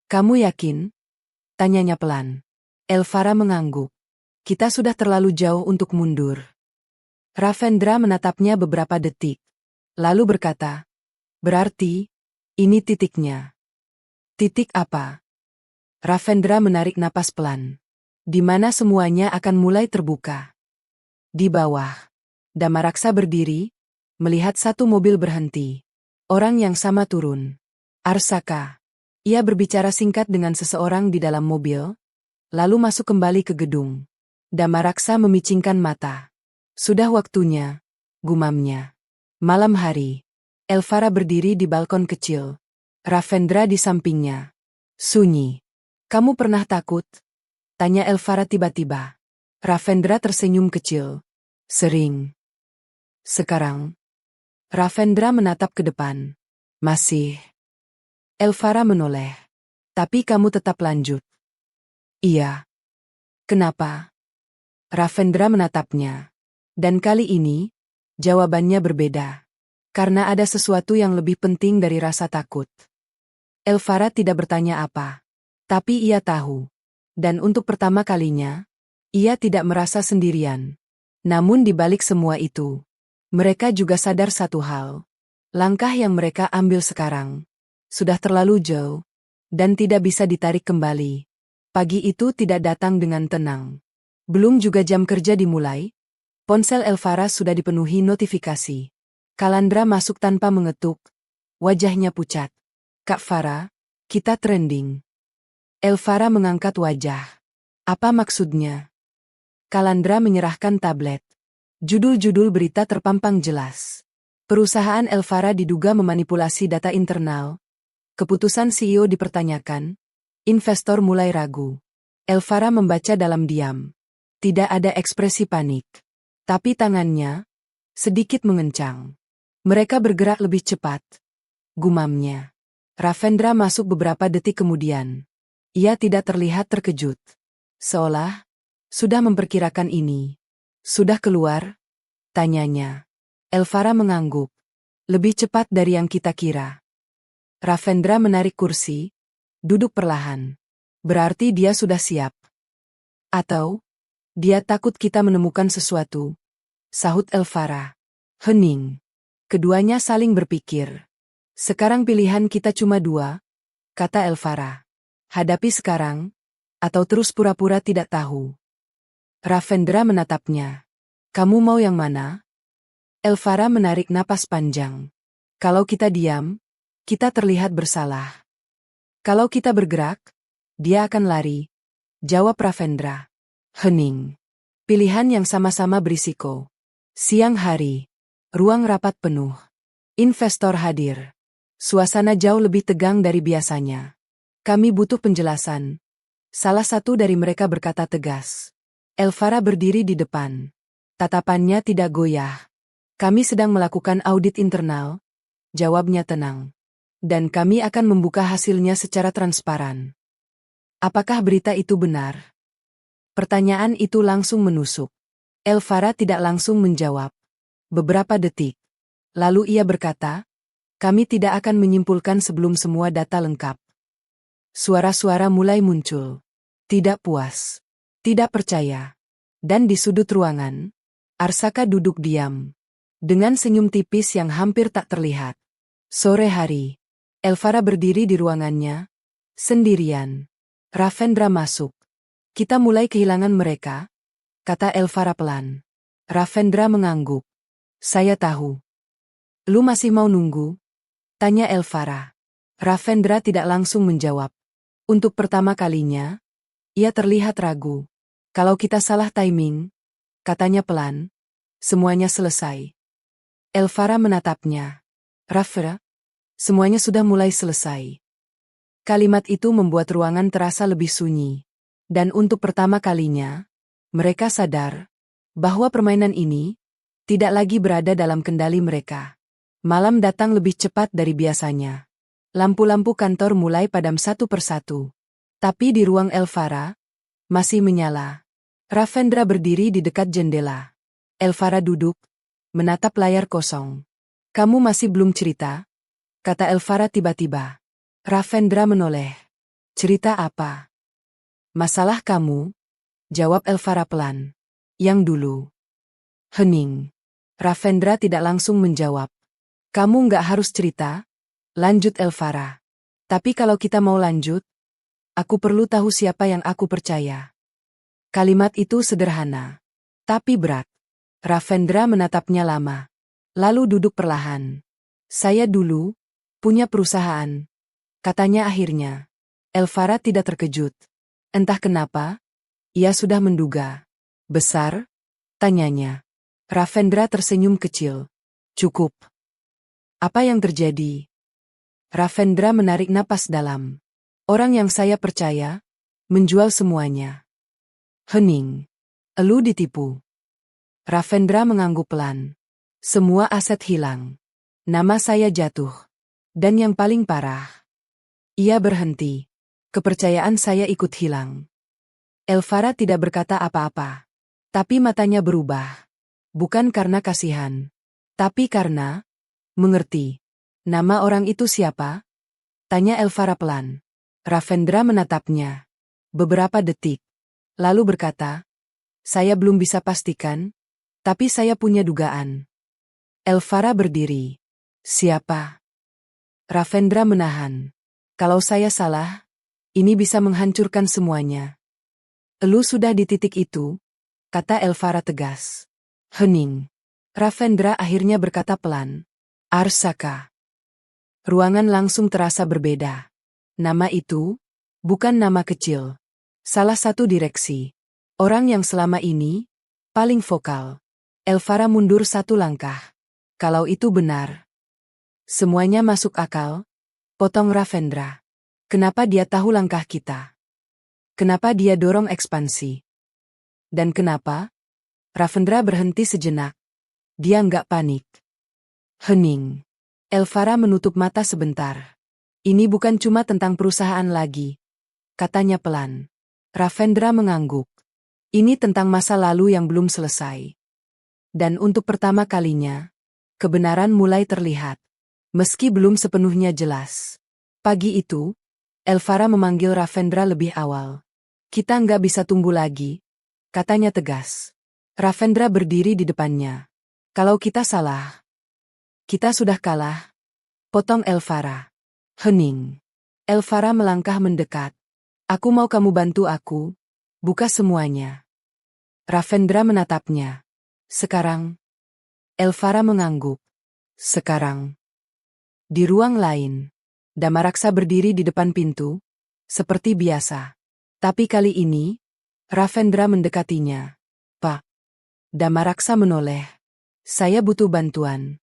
Kamu yakin? Tanyanya pelan. Elvara mengangguk. Kita sudah terlalu jauh untuk mundur. Ravendra menatapnya beberapa detik. Lalu berkata, berarti, ini titiknya. Titik apa? Ravendra menarik napas pelan. Di mana semuanya akan mulai terbuka. Di bawah. Damaraksa berdiri, melihat satu mobil berhenti. Orang yang sama turun. Arsaka. Ia berbicara singkat dengan seseorang di dalam mobil, lalu masuk kembali ke gedung. Damaraksa memicingkan mata. Sudah waktunya, gumamnya. Malam hari. Elvara berdiri di balkon kecil. Ravendra di sampingnya. Sunyi. Kamu pernah takut? Tanya Elvara tiba-tiba. Ravendra tersenyum kecil. Sering. Sekarang. Ravendra menatap ke depan. Masih. Elvara menoleh. Tapi kamu tetap lanjut. Iya. Kenapa? Ravendra menatapnya. Dan kali ini, jawabannya berbeda. Karena ada sesuatu yang lebih penting dari rasa takut. Elvara tidak bertanya apa. Tapi ia tahu. Dan untuk pertama kalinya, ia tidak merasa sendirian. Namun di balik semua itu, mereka juga sadar satu hal. Langkah yang mereka ambil sekarang sudah terlalu jauh dan tidak bisa ditarik kembali. Pagi itu tidak datang dengan tenang. Belum juga jam kerja dimulai, ponsel Elvara sudah dipenuhi notifikasi. Kalandra masuk tanpa mengetuk. Wajahnya pucat. Kak Farah, kita trending. Elvara mengangkat wajah. Apa maksudnya? Kalandra menyerahkan tablet. Judul-judul berita terpampang jelas. Perusahaan Elvara diduga memanipulasi data internal. Keputusan CEO dipertanyakan. Investor mulai ragu. Elvara membaca dalam diam. Tidak ada ekspresi panik. Tapi tangannya sedikit mengencang. Mereka bergerak lebih cepat. Gumamnya. Ravendra masuk beberapa detik kemudian. Ia tidak terlihat terkejut. Seolah sudah memperkirakan ini. Sudah keluar? Tanyanya. Elvara mengangguk. Lebih cepat dari yang kita kira. Ravendra menarik kursi. Duduk perlahan. Berarti dia sudah siap. Atau dia takut kita menemukan sesuatu. Sahut Elvara. Hening. Keduanya saling berpikir. Sekarang pilihan kita cuma dua, kata Elvara. Hadapi sekarang, atau terus pura-pura tidak tahu. Ravendra menatapnya. Kamu mau yang mana? Elvara menarik napas panjang. Kalau kita diam, kita terlihat bersalah. Kalau kita bergerak, dia akan lari. Jawab Ravendra. Hening. Pilihan yang sama-sama berisiko. Siang hari. Ruang rapat penuh. Investor hadir. Suasana jauh lebih tegang dari biasanya. Kami butuh penjelasan. Salah satu dari mereka berkata tegas. Elvara berdiri di depan. Tatapannya tidak goyah. Kami sedang melakukan audit internal. Jawabnya tenang. Dan kami akan membuka hasilnya secara transparan. Apakah berita itu benar? Pertanyaan itu langsung menusuk. Elvara tidak langsung menjawab. Beberapa detik. Lalu ia berkata, kami tidak akan menyimpulkan sebelum semua data lengkap. Suara-suara mulai muncul. Tidak puas. Tidak percaya. Dan di sudut ruangan, Arsaka duduk diam. Dengan senyum tipis yang hampir tak terlihat. Sore hari. Elvara berdiri di ruangannya. Sendirian. Ravendra masuk. Kita mulai kehilangan mereka, kata Elvara pelan. Ravendra mengangguk. Saya tahu. Lu masih mau nunggu? Tanya Elvara. Ravendra tidak langsung menjawab. Untuk pertama kalinya, ia terlihat ragu. Kalau kita salah timing, katanya pelan, semuanya selesai. Elvara menatapnya. Ravendra, semuanya sudah mulai selesai. Kalimat itu membuat ruangan terasa lebih sunyi. Dan untuk pertama kalinya, mereka sadar bahwa permainan ini tidak lagi berada dalam kendali mereka. Malam datang lebih cepat dari biasanya. Lampu-lampu kantor mulai padam satu persatu. Tapi di ruang Elvara, masih menyala. Ravendra berdiri di dekat jendela. Elvara duduk, menatap layar kosong. Kamu masih belum cerita? Kata Elvara tiba-tiba. Ravendra menoleh. Cerita apa? Masalah kamu? Jawab Elvara pelan. Yang dulu. Hening. Ravendra tidak langsung menjawab. Kamu nggak harus cerita, lanjut Elvara. Tapi kalau kita mau lanjut, aku perlu tahu siapa yang aku percaya. Kalimat itu sederhana, tapi berat. Ravendra menatapnya lama, lalu duduk perlahan. Saya dulu punya perusahaan, katanya akhirnya. Elvara tidak terkejut. Entah kenapa, ia sudah menduga. Besar? Tanyanya. Ravendra tersenyum kecil. Cukup. Apa yang terjadi? Ravendra menarik napas dalam. Orang yang saya percaya, menjual semuanya. Hening. Elu ditipu. Ravendra mengangguk pelan. Semua aset hilang. Nama saya jatuh. Dan yang paling parah. Ia berhenti. Kepercayaan saya ikut hilang. Elvara tidak berkata apa-apa. Tapi matanya berubah. Bukan karena kasihan. Tapi karena mengerti. Nama orang itu siapa? Tanya Elvara pelan. Ravendra menatapnya. Beberapa detik. Lalu berkata, saya belum bisa pastikan, tapi saya punya dugaan. Elvara berdiri. Siapa? Ravendra menahan. Kalau saya salah, ini bisa menghancurkan semuanya. Elu sudah di titik itu, kata Elvara tegas. Hening. Ravendra akhirnya berkata pelan. Arsaka. Ruangan langsung terasa berbeda. Nama itu, bukan nama kecil. Salah satu direksi. Orang yang selama ini, paling vokal. Elvara mundur satu langkah. Kalau itu benar. Semuanya masuk akal, potong Ravendra. Kenapa dia tahu langkah kita? Kenapa dia dorong ekspansi? Dan kenapa? Ravendra berhenti sejenak. Dia nggak panik. Hening. Elvara menutup mata sebentar. Ini bukan cuma tentang perusahaan lagi, katanya pelan. Ravendra mengangguk. Ini tentang masa lalu yang belum selesai. Dan untuk pertama kalinya, kebenaran mulai terlihat. Meski belum sepenuhnya jelas. Pagi itu, Elvara memanggil Ravendra lebih awal. Kita nggak bisa tunggu lagi, katanya tegas. Ravendra berdiri di depannya. Kalau kita salah, kita sudah kalah, potong Elvara. Hening. Elvara melangkah mendekat. Aku mau kamu bantu aku, buka semuanya. Ravendra menatapnya. Sekarang? Elvara mengangguk. Sekarang. Di ruang lain, Damaraksa berdiri di depan pintu, seperti biasa. Tapi kali ini, Ravendra mendekatinya. Pak. Damaraksa menoleh. Saya butuh bantuan.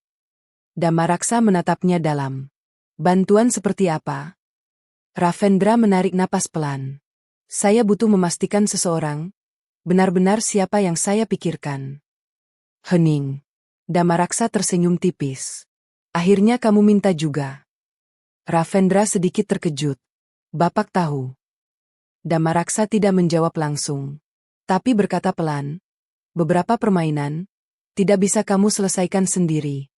Damaraksa menatapnya dalam. Bantuan seperti apa? Ravendra menarik napas pelan. Saya butuh memastikan seseorang, benar-benar siapa yang saya pikirkan. Hening. Damaraksa tersenyum tipis. Akhirnya kamu minta juga. Ravendra sedikit terkejut. Bapak tahu. Damaraksa tidak menjawab langsung. Tapi berkata pelan. Beberapa permainan, tidak bisa kamu selesaikan sendiri.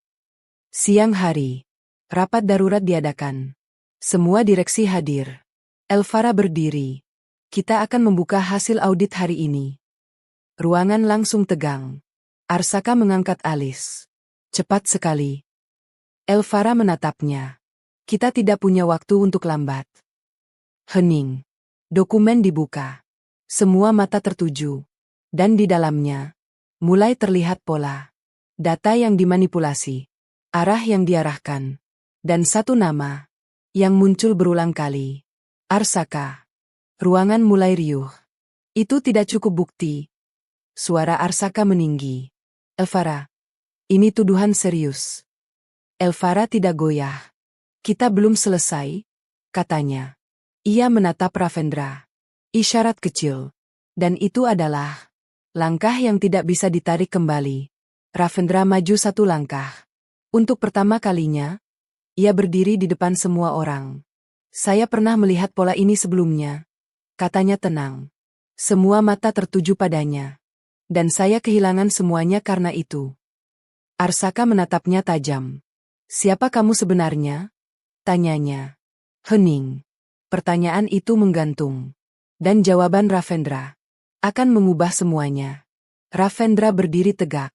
Siang hari. Rapat darurat diadakan. Semua direksi hadir. Elvara berdiri. Kita akan membuka hasil audit hari ini. Ruangan langsung tegang. Arsaka mengangkat alis. Cepat sekali. Elvara menatapnya. Kita tidak punya waktu untuk lambat. Hening. Dokumen dibuka. Semua mata tertuju. Dan di dalamnya, mulai terlihat pola. Data yang dimanipulasi. Arah yang diarahkan. Dan satu nama yang muncul berulang kali. Arsaka. Ruangan mulai riuh. Itu tidak cukup bukti. Suara Arsaka meninggi. Elvara. Ini tuduhan serius. Elvara tidak goyah. Kita belum selesai, katanya. Ia menatap Ravendra. Isyarat kecil. Dan itu adalah langkah yang tidak bisa ditarik kembali. Ravendra maju satu langkah. Untuk pertama kalinya, ia berdiri di depan semua orang. Saya pernah melihat pola ini sebelumnya, katanya tenang. Semua mata tertuju padanya. Dan saya kehilangan semuanya karena itu. Arsaka menatapnya tajam. Siapa kamu sebenarnya? Tanyanya. Hening. Pertanyaan itu menggantung. Dan jawaban Ravendra akan mengubah semuanya. Ravendra berdiri tegak.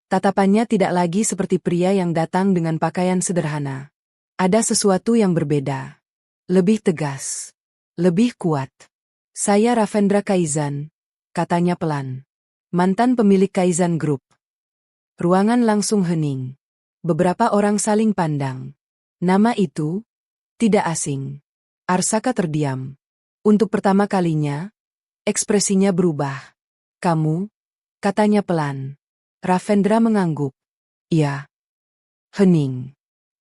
Tatapannya tidak lagi seperti pria yang datang dengan pakaian sederhana. Ada sesuatu yang berbeda. Lebih tegas. Lebih kuat. Saya Ravendra Kaizan, katanya pelan. Mantan pemilik Kaizan Group. Ruangan langsung hening. Beberapa orang saling pandang. Nama itu tidak asing. Arsaka terdiam. Untuk pertama kalinya, ekspresinya berubah. Kamu? Katanya pelan. Ravendra mengangguk. Iya. Hening.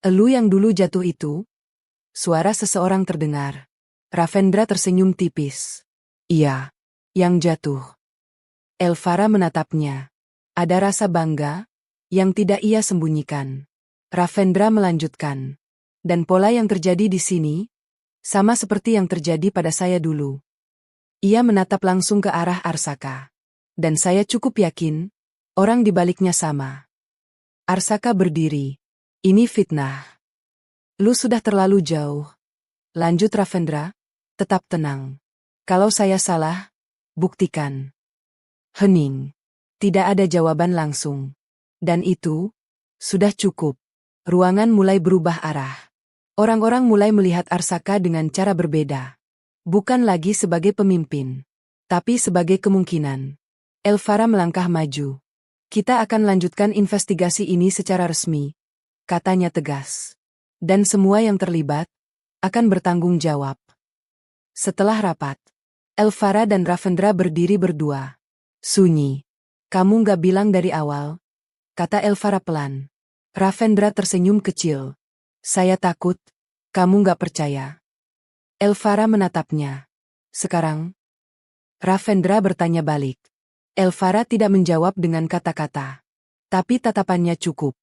Elu yang dulu jatuh itu? Suara seseorang terdengar. Ravendra tersenyum tipis. Iya. Yang jatuh. Elvara menatapnya. Ada rasa bangga yang tidak ia sembunyikan. Ravendra melanjutkan. Dan pola yang terjadi di sini sama seperti yang terjadi pada saya dulu. Ia menatap langsung ke arah Arsaka. Dan saya cukup yakin, orang di baliknya sama. Arsaka berdiri. Ini fitnah. Lu sudah terlalu jauh. Lanjut Ravendra, tetap tenang. Kalau saya salah, buktikan. Hening. Tidak ada jawaban langsung. Dan itu, sudah cukup. Ruangan mulai berubah arah. Orang-orang mulai melihat Arsaka dengan cara berbeda. Bukan lagi sebagai pemimpin, tapi sebagai kemungkinan. Elvara melangkah maju. Kita akan lanjutkan investigasi ini secara resmi, katanya tegas. Dan semua yang terlibat akan bertanggung jawab. Setelah rapat, Elvara dan Ravendra berdiri berdua. Sunyi. Kamu nggak bilang dari awal, kata Elvara pelan. Ravendra tersenyum kecil. Saya takut, kamu nggak percaya. Elvara menatapnya. Sekarang? Ravendra bertanya balik. Elvara tidak menjawab dengan kata-kata. Tapi tatapannya cukup.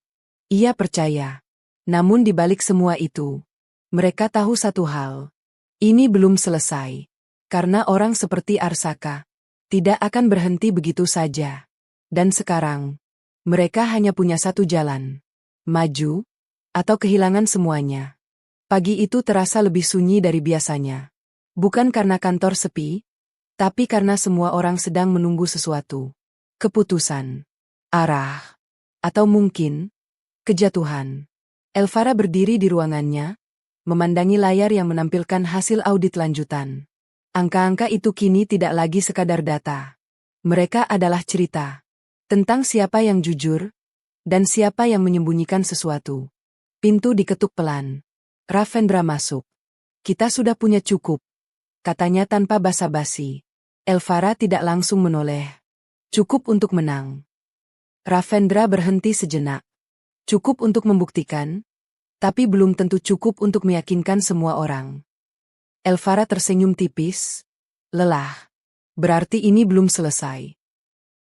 Ia percaya. Namun di balik semua itu, mereka tahu satu hal. Ini belum selesai. Karena orang seperti Arsaka tidak akan berhenti begitu saja. Dan sekarang, mereka hanya punya satu jalan. Maju, atau kehilangan semuanya. Pagi itu terasa lebih sunyi dari biasanya. Bukan karena kantor sepi, tapi karena semua orang sedang menunggu sesuatu. Keputusan, arah, atau mungkin kejatuhan. Elvara berdiri di ruangannya, memandangi layar yang menampilkan hasil audit lanjutan. Angka-angka itu kini tidak lagi sekadar data. Mereka adalah cerita tentang siapa yang jujur dan siapa yang menyembunyikan sesuatu. Pintu diketuk pelan. Ravendra masuk. Kita sudah punya cukup, katanya tanpa basa-basi. Elvara tidak langsung menoleh. Cukup untuk menang. Ravendra berhenti sejenak. Cukup untuk membuktikan, tapi belum tentu cukup untuk meyakinkan semua orang. Elvara tersenyum tipis. Lelah. Berarti ini belum selesai.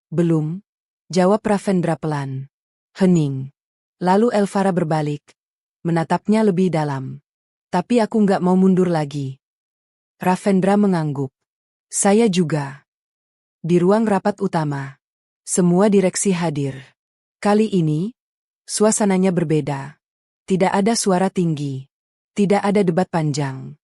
Belum, jawab Ravendra pelan. Hening. Lalu Elvara berbalik, menatapnya lebih dalam. Tapi aku nggak mau mundur lagi. Ravendra mengangguk. Saya juga. Di ruang rapat utama, semua direksi hadir. Kali ini, suasananya berbeda. Tidak ada suara tinggi. Tidak ada debat panjang.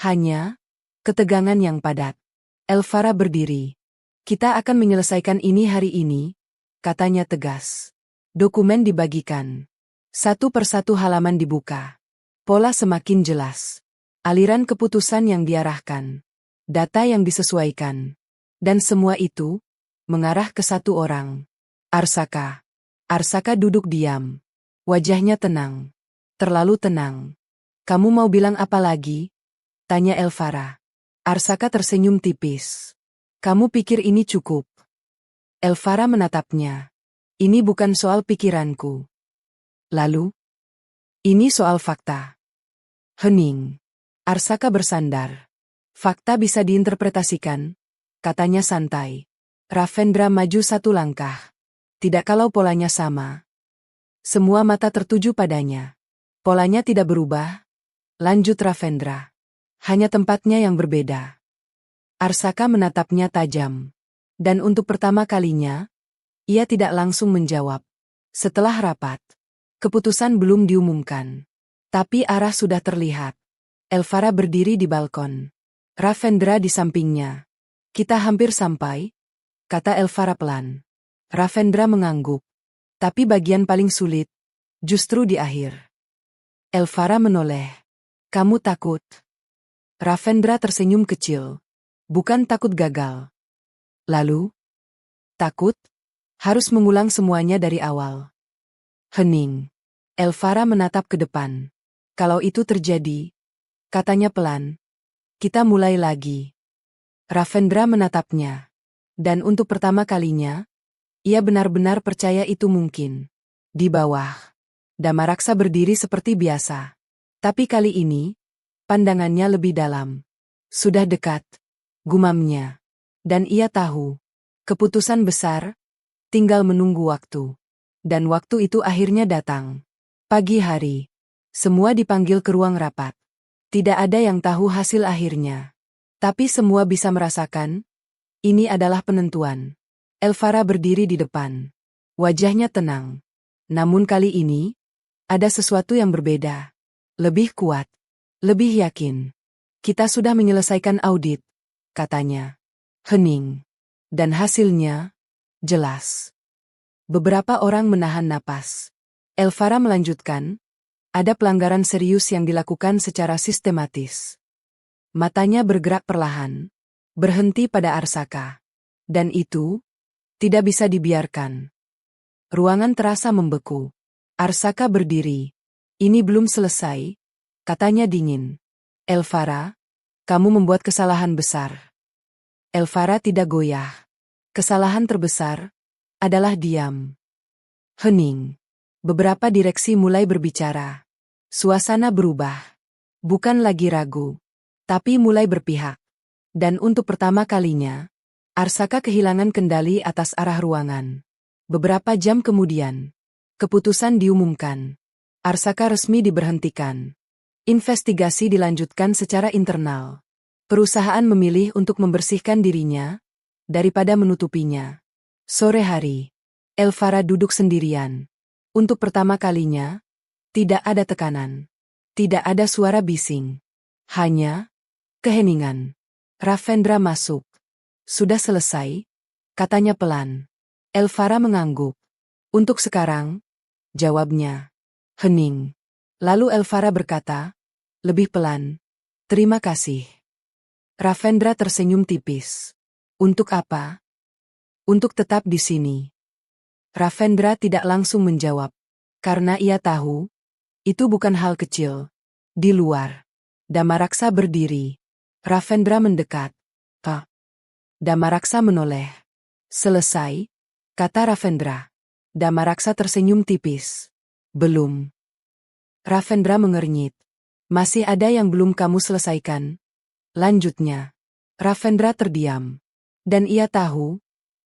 Hanya ketegangan yang padat. Elvara berdiri. Kita akan menyelesaikan ini hari ini, katanya tegas. Dokumen dibagikan. Satu persatu halaman dibuka. Pola semakin jelas. Aliran keputusan yang diarahkan. Data yang disesuaikan. Dan semua itu mengarah ke satu orang. Arsaka. Arsaka duduk diam. Wajahnya tenang. Terlalu tenang. Kamu mau bilang apa lagi? Tanya Elvara. Arsaka tersenyum tipis. Kamu pikir ini cukup? Elvara menatapnya. Ini bukan soal pikiranku. Lalu? Ini soal fakta. Hening. Arsaka bersandar. Fakta bisa diinterpretasikan, katanya santai. Ravendra maju satu langkah. Tidak kalau polanya sama. Semua mata tertuju padanya. Polanya tidak berubah. Lanjut Ravendra. Hanya tempatnya yang berbeda. Arsaka menatapnya tajam. Dan untuk pertama kalinya, ia tidak langsung menjawab. Setelah rapat, keputusan belum diumumkan. Tapi arah sudah terlihat. Elvara berdiri di balkon. Ravendra di sampingnya. Kita hampir sampai, kata Elvara pelan. Ravendra mengangguk. Tapi bagian paling sulit, justru di akhir. Elvara menoleh. Kamu takut? Ravendra tersenyum kecil. Bukan takut gagal. Lalu? Takut? Harus mengulang semuanya dari awal. Hening. Elvara menatap ke depan. Kalau itu terjadi, katanya pelan, kita mulai lagi. Ravendra menatapnya. Dan untuk pertama kalinya, ia benar-benar percaya itu mungkin. Di bawah, Damaraksa berdiri seperti biasa. Tapi kali ini, pandangannya lebih dalam. Sudah dekat, gumamnya. Dan ia tahu, keputusan besar, tinggal menunggu waktu. Dan waktu itu akhirnya datang. Pagi hari, semua dipanggil ke ruang rapat. Tidak ada yang tahu hasil akhirnya. Tapi semua bisa merasakan, ini adalah penentuan. Elvara berdiri di depan. Wajahnya tenang. Namun kali ini, ada sesuatu yang berbeda. Lebih kuat. Lebih yakin. Kita sudah menyelesaikan audit, katanya. Hening. Dan hasilnya, jelas. Beberapa orang menahan napas. Elvara melanjutkan, ada pelanggaran serius yang dilakukan secara sistematis. Matanya bergerak perlahan, berhenti pada Arsaka. Dan itu, tidak bisa dibiarkan. Ruangan terasa membeku. Arsaka berdiri. Ini belum selesai, katanya dingin. Elvara, kamu membuat kesalahan besar. Elvara tidak goyah. Kesalahan terbesar adalah diam. Hening. Beberapa direksi mulai berbicara. Suasana berubah. Bukan lagi ragu, tapi mulai berpihak. Dan untuk pertama kalinya, Arsaka kehilangan kendali atas arah ruangan. Beberapa jam kemudian, keputusan diumumkan. Arsaka resmi diberhentikan. Investigasi dilanjutkan secara internal. Perusahaan memilih untuk membersihkan dirinya daripada menutupinya. Sore hari, Elvara duduk sendirian. Untuk pertama kalinya, tidak ada tekanan. Tidak ada suara bising. Hanya keheningan. Ravendra masuk. Sudah selesai, katanya pelan. Elvara mengangguk. Untuk sekarang, jawabnya. Hening. Lalu Elvara berkata, lebih pelan, terima kasih. Ravendra tersenyum tipis. Untuk apa? Untuk tetap di sini. Ravendra tidak langsung menjawab, karena ia tahu, itu bukan hal kecil. Di luar, Damaraksa berdiri. Ravendra mendekat. Pak. Damaraksa menoleh. Selesai, kata Ravendra. Damaraksa tersenyum tipis. Belum. Ravendra mengernyit. Masih ada yang belum kamu selesaikan. Lanjutnya. Ravendra terdiam. Dan ia tahu,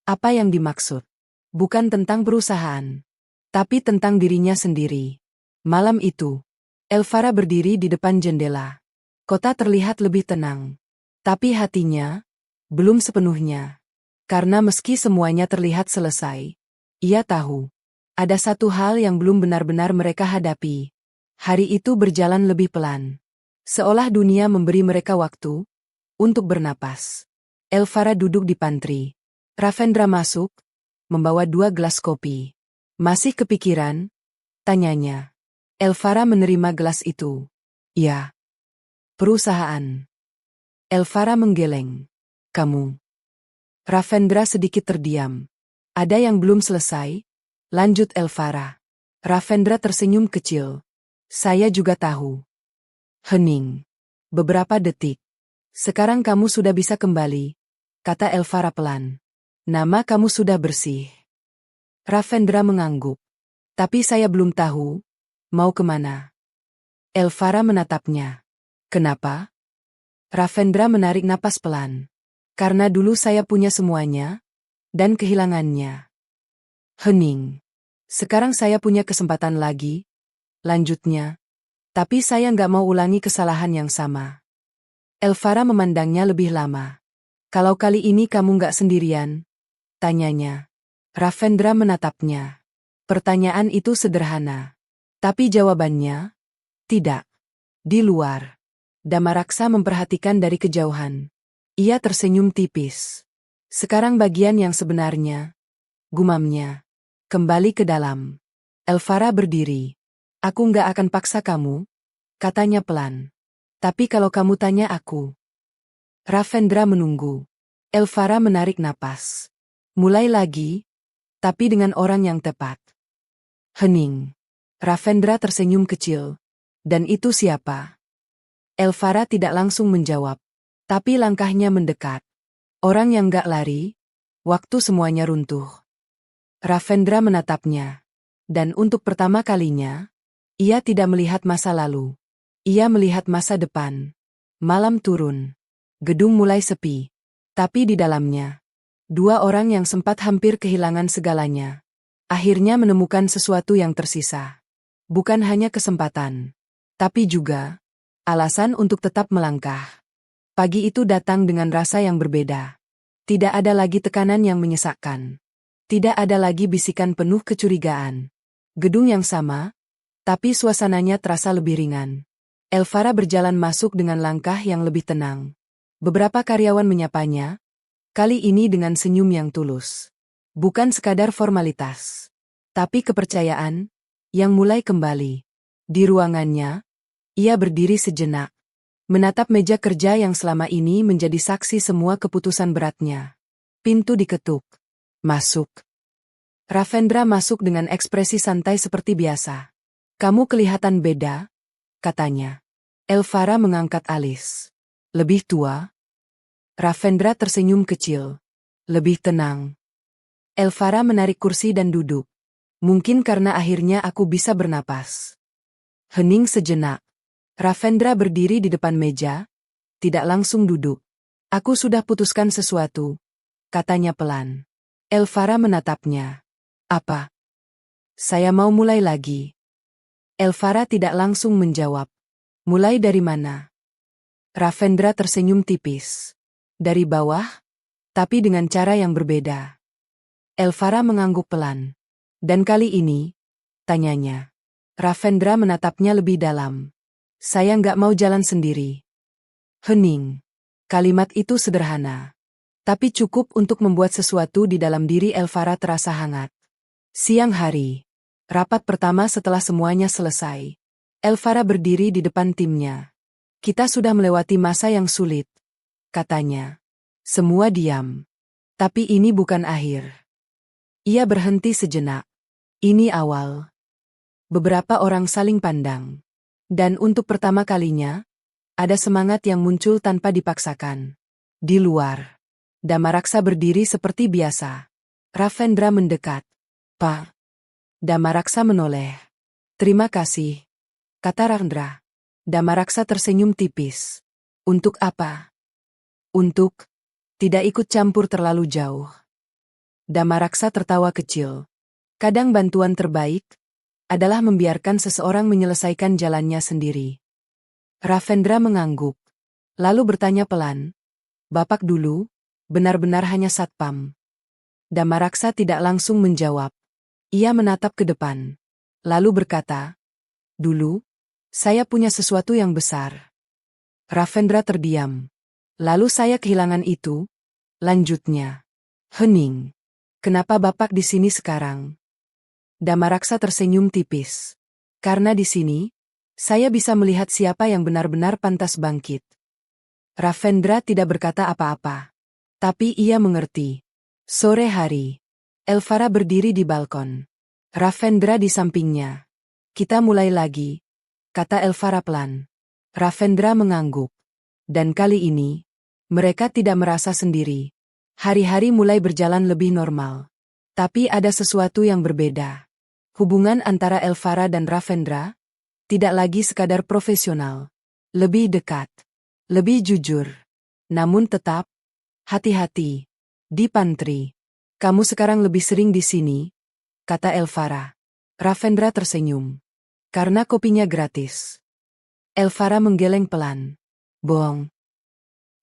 apa yang dimaksud. Bukan tentang perusahaan, tapi tentang dirinya sendiri. Malam itu, Elvara berdiri di depan jendela. Kota terlihat lebih tenang. Tapi hatinya, belum sepenuhnya. Karena meski semuanya terlihat selesai, ia tahu, ada satu hal yang belum benar-benar mereka hadapi. Hari itu berjalan lebih pelan. Seolah dunia memberi mereka waktu untuk bernapas. Elvara duduk di pantry. Ravendra masuk, membawa 2 gelas kopi. Masih kepikiran? Tanyanya. Elvara menerima gelas itu. Ya. Perusahaan. Elvara menggeleng. Kamu. Ravendra sedikit terdiam. Ada yang belum selesai? Lanjut Elvara. Ravendra tersenyum kecil. Saya juga tahu. Hening. Beberapa detik. Sekarang kamu sudah bisa kembali, kata Elvara pelan. Nama kamu sudah bersih. Ravendra mengangguk. Tapi saya belum tahu, mau kemana. Elvara menatapnya. Kenapa? Ravendra menarik napas pelan. Karena dulu saya punya semuanya, dan kehilangannya. Hening. Sekarang saya punya kesempatan lagi, lanjutnya. Tapi saya nggak mau ulangi kesalahan yang sama. Elvara memandangnya lebih lama. Kalau kali ini kamu nggak sendirian? Tanyanya. Ravendra menatapnya. Pertanyaan itu sederhana. Tapi jawabannya? Tidak. Di luar. Damaraksa memperhatikan dari kejauhan. Ia tersenyum tipis. Sekarang bagian yang sebenarnya. Gumamnya. Kembali ke dalam. Elvara berdiri. Aku nggak akan paksa kamu, katanya pelan. Tapi kalau kamu tanya aku. Ravendra menunggu. Elvara menarik napas. Mulai lagi, tapi dengan orang yang tepat. Hening. Ravendra tersenyum kecil. Dan itu siapa? Elvara tidak langsung menjawab. Tapi langkahnya mendekat. Orang yang gak lari, waktu semuanya runtuh. Ravendra menatapnya. Dan untuk pertama kalinya, ia tidak melihat masa lalu. Ia melihat masa depan. Malam turun. Gedung mulai sepi. Tapi di dalamnya, 2 orang yang sempat hampir kehilangan segalanya, akhirnya menemukan sesuatu yang tersisa. Bukan hanya kesempatan, tapi juga alasan untuk tetap melangkah. Pagi itu datang dengan rasa yang berbeda. Tidak ada lagi tekanan yang menyesakkan. Tidak ada lagi bisikan penuh kecurigaan. Gedung yang sama, tapi suasananya terasa lebih ringan. Elvara berjalan masuk dengan langkah yang lebih tenang. Beberapa karyawan menyapanya, kali ini dengan senyum yang tulus. Bukan sekadar formalitas, tapi kepercayaan yang mulai kembali. Di ruangannya, ia berdiri sejenak, menatap meja kerja yang selama ini menjadi saksi semua keputusan beratnya. Pintu diketuk. Masuk. Ravendra masuk dengan ekspresi santai seperti biasa. Kamu kelihatan beda, katanya. Elvara mengangkat alis. Lebih tua? Ravendra tersenyum kecil. Lebih tenang. Elvara menarik kursi dan duduk. Mungkin karena akhirnya aku bisa bernapas. Hening sejenak. Ravendra berdiri di depan meja, tidak langsung duduk. Aku sudah putuskan sesuatu, katanya pelan. Elvara menatapnya. Apa? Saya mau mulai lagi. Elvara tidak langsung menjawab. Mulai dari mana? Ravendra tersenyum tipis. Dari bawah, tapi dengan cara yang berbeda. Elvara mengangguk pelan. Dan kali ini, tanyanya. Ravendra menatapnya lebih dalam. Saya nggak mau jalan sendiri. Hening. Kalimat itu sederhana. Tapi cukup untuk membuat sesuatu di dalam diri Elvara terasa hangat. Siang hari. Rapat pertama setelah semuanya selesai. Elvara berdiri di depan timnya. Kita sudah melewati masa yang sulit, katanya. Semua diam. Tapi ini bukan akhir. Ia berhenti sejenak. Ini awal. Beberapa orang saling pandang. Dan untuk pertama kalinya, ada semangat yang muncul tanpa dipaksakan. Di luar, Damaraksa berdiri seperti biasa. Ravendra mendekat. Pak. Damaraksa menoleh. Terima kasih, kata Ravendra. Damaraksa tersenyum tipis. Untuk apa? Untuk tidak ikut campur terlalu jauh. Damaraksa tertawa kecil. Kadang bantuan terbaik adalah membiarkan seseorang menyelesaikan jalannya sendiri. Ravendra mengangguk, lalu bertanya pelan. Bapak dulu, benar-benar hanya satpam. Damaraksa tidak langsung menjawab. Ia menatap ke depan. Lalu berkata, dulu, saya punya sesuatu yang besar. Ravendra terdiam. Lalu saya kehilangan itu, lanjutnya. Hening. Kenapa Bapak di sini sekarang? Damaraksa tersenyum tipis. Karena di sini, saya bisa melihat siapa yang benar-benar pantas bangkit. Ravendra tidak berkata apa-apa. Tapi ia mengerti. Sore hari. Elvara berdiri di balkon. Ravendra di sampingnya. Kita mulai lagi, kata Elvara pelan. Ravendra mengangguk. Dan kali ini, mereka tidak merasa sendiri. Hari-hari mulai berjalan lebih normal. Tapi ada sesuatu yang berbeda. Hubungan antara Elvara dan Ravendra tidak lagi sekadar profesional. Lebih dekat. Lebih jujur. Namun tetap, hati-hati. Di pantry. Kamu sekarang lebih sering di sini, kata Elvara. Ravendra tersenyum. Karena kopinya gratis. Elvara menggeleng pelan. Bohong.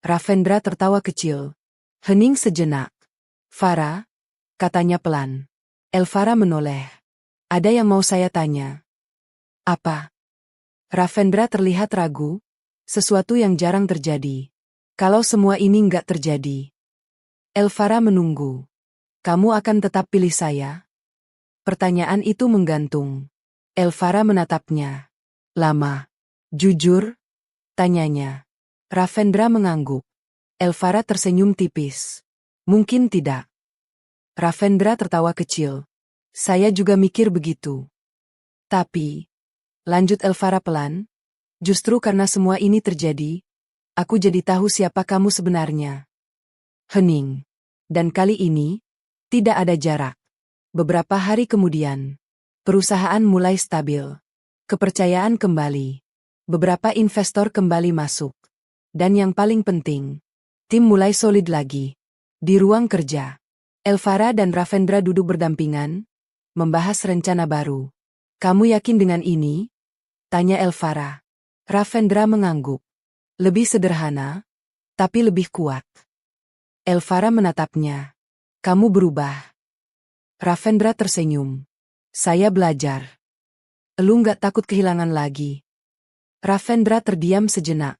Ravendra tertawa kecil. Hening sejenak. Farah, katanya pelan. Elvara menoleh. Ada yang mau saya tanya. Apa? Ravendra terlihat ragu. Sesuatu yang jarang terjadi. Kalau semua ini nggak terjadi. Elvara menunggu. Kamu akan tetap pilih saya? Pertanyaan itu menggantung. Elvara menatapnya. Lama. Jujur? Tanyanya. Ravendra mengangguk. Elvara tersenyum tipis. Mungkin tidak. Ravendra tertawa kecil. Saya juga mikir begitu. Tapi, lanjut Elvara pelan, justru karena semua ini terjadi, aku jadi tahu siapa kamu sebenarnya. Hening. Dan kali ini, tidak ada jarak. Beberapa hari kemudian, perusahaan mulai stabil. Kepercayaan kembali. Beberapa investor kembali masuk. Dan yang paling penting, tim mulai solid lagi. Di ruang kerja, Elvara dan Ravendra duduk berdampingan, membahas rencana baru. Kamu yakin dengan ini? Tanya Elvara. Ravendra mengangguk. Lebih sederhana, tapi lebih kuat. Elvara menatapnya. Kamu berubah. Ravendra tersenyum. Saya belajar. Elu nggak takut kehilangan lagi. Ravendra terdiam sejenak.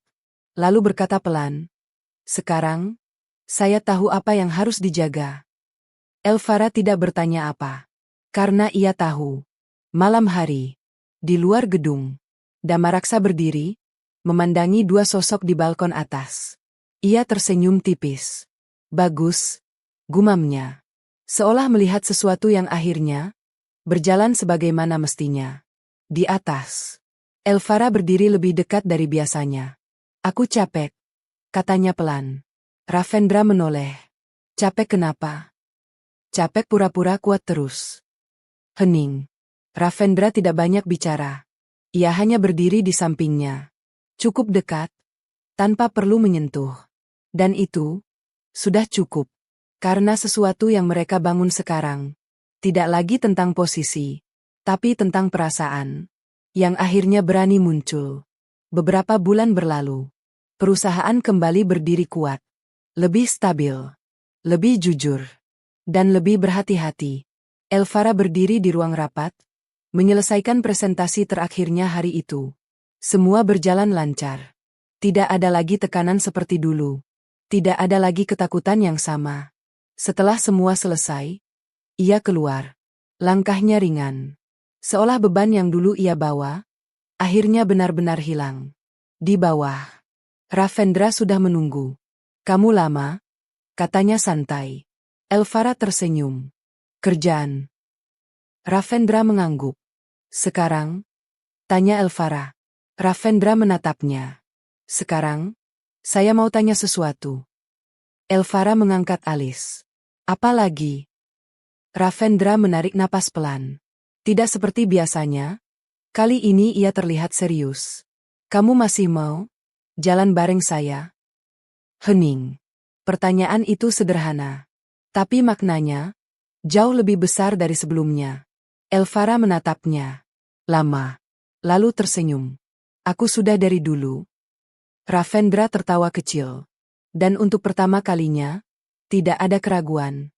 Lalu berkata pelan. Sekarang, saya tahu apa yang harus dijaga. Elvara tidak bertanya apa. Karena ia tahu. Malam hari. Di luar gedung. Damaraksa berdiri, memandangi dua sosok di balkon atas. Ia tersenyum tipis. Bagus, gumamnya. Seolah melihat sesuatu yang akhirnya berjalan sebagaimana mestinya. Di atas, Elvara berdiri lebih dekat dari biasanya. Aku capek, katanya pelan. Ravendra menoleh. Capek kenapa? Capek pura-pura kuat terus. Hening. Ravendra tidak banyak bicara. Ia hanya berdiri di sampingnya. Cukup dekat, tanpa perlu menyentuh. Dan itu sudah cukup. Karena sesuatu yang mereka bangun sekarang tidak lagi tentang posisi, tapi tentang perasaan yang akhirnya berani muncul. Beberapa bulan berlalu. Perusahaan kembali berdiri kuat. Lebih stabil. Lebih jujur. Dan lebih berhati-hati. Elvara berdiri di ruang rapat, menyelesaikan presentasi terakhirnya hari itu. Semua berjalan lancar. Tidak ada lagi tekanan seperti dulu. Tidak ada lagi ketakutan yang sama. Setelah semua selesai, ia keluar. Langkahnya ringan. Seolah beban yang dulu ia bawa, akhirnya benar-benar hilang. Di bawah, Ravendra sudah menunggu. Kamu lama? Katanya santai. Elvara tersenyum. Kerjaan. Ravendra mengangguk. Sekarang? Tanya Elvara. Ravendra menatapnya. Sekarang, saya mau tanya sesuatu. Elvara mengangkat alis. Apa lagi? Ravendra menarik napas pelan. Tidak seperti biasanya. Kali ini ia terlihat serius. Kamu masih mau jalan bareng saya? Hening. Pertanyaan itu sederhana. Tapi maknanya jauh lebih besar dari sebelumnya. Elvara menatapnya. Lama. Lalu tersenyum. Aku sudah dari dulu. Ravendra tertawa kecil. Dan untuk pertama kalinya, tidak ada keraguan.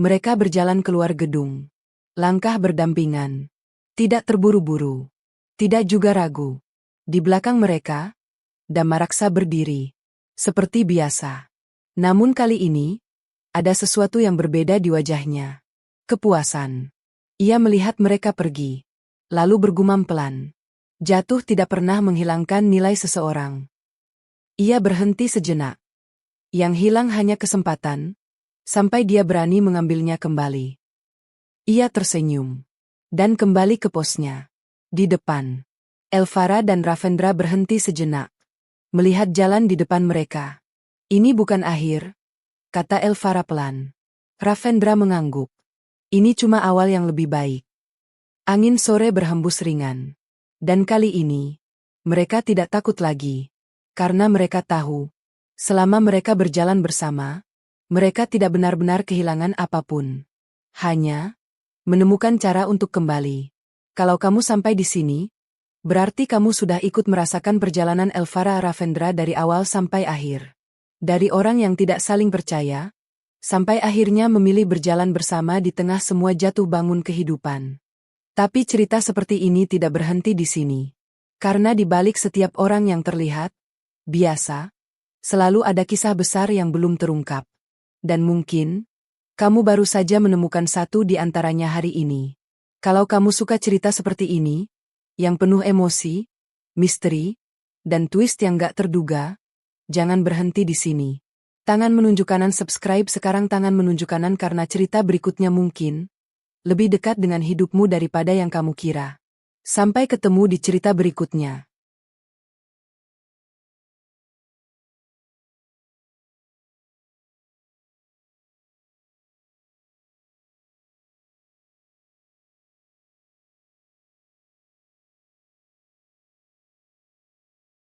Mereka berjalan keluar gedung. Langkah berdampingan. Tidak terburu-buru. Tidak juga ragu. Di belakang mereka, Damaraksa berdiri. Seperti biasa. Namun kali ini, ada sesuatu yang berbeda di wajahnya. Kepuasan. Ia melihat mereka pergi. Lalu bergumam pelan. Jatuh tidak pernah menghilangkan nilai seseorang. Ia berhenti sejenak. Yang hilang hanya kesempatan, sampai dia berani mengambilnya kembali. Ia tersenyum. Dan kembali ke posnya. Di depan. Elvara dan Ravendra berhenti sejenak. Melihat jalan di depan mereka. Ini bukan akhir, kata Elvara pelan. Ravendra mengangguk. Ini cuma awal yang lebih baik. Angin sore berhembus ringan. Dan kali ini, mereka tidak takut lagi. Karena mereka tahu, selama mereka berjalan bersama, mereka tidak benar-benar kehilangan apapun. Hanya menemukan cara untuk kembali. Kalau kamu sampai di sini, berarti kamu sudah ikut merasakan perjalanan Elvara Ravendra dari awal sampai akhir. Dari orang yang tidak saling percaya, sampai akhirnya memilih berjalan bersama di tengah semua jatuh bangun kehidupan. Tapi cerita seperti ini tidak berhenti di sini. Karena di balik setiap orang yang terlihat biasa, selalu ada kisah besar yang belum terungkap. Dan mungkin, kamu baru saja menemukan satu di antaranya hari ini. Kalau kamu suka cerita seperti ini, yang penuh emosi, misteri, dan twist yang gak terduga, jangan berhenti di sini. Tangan menunjuk kanan subscribe sekarang, tangan menunjuk kanan karena cerita berikutnya mungkin lebih dekat dengan hidupmu daripada yang kamu kira. Sampai ketemu di cerita berikutnya.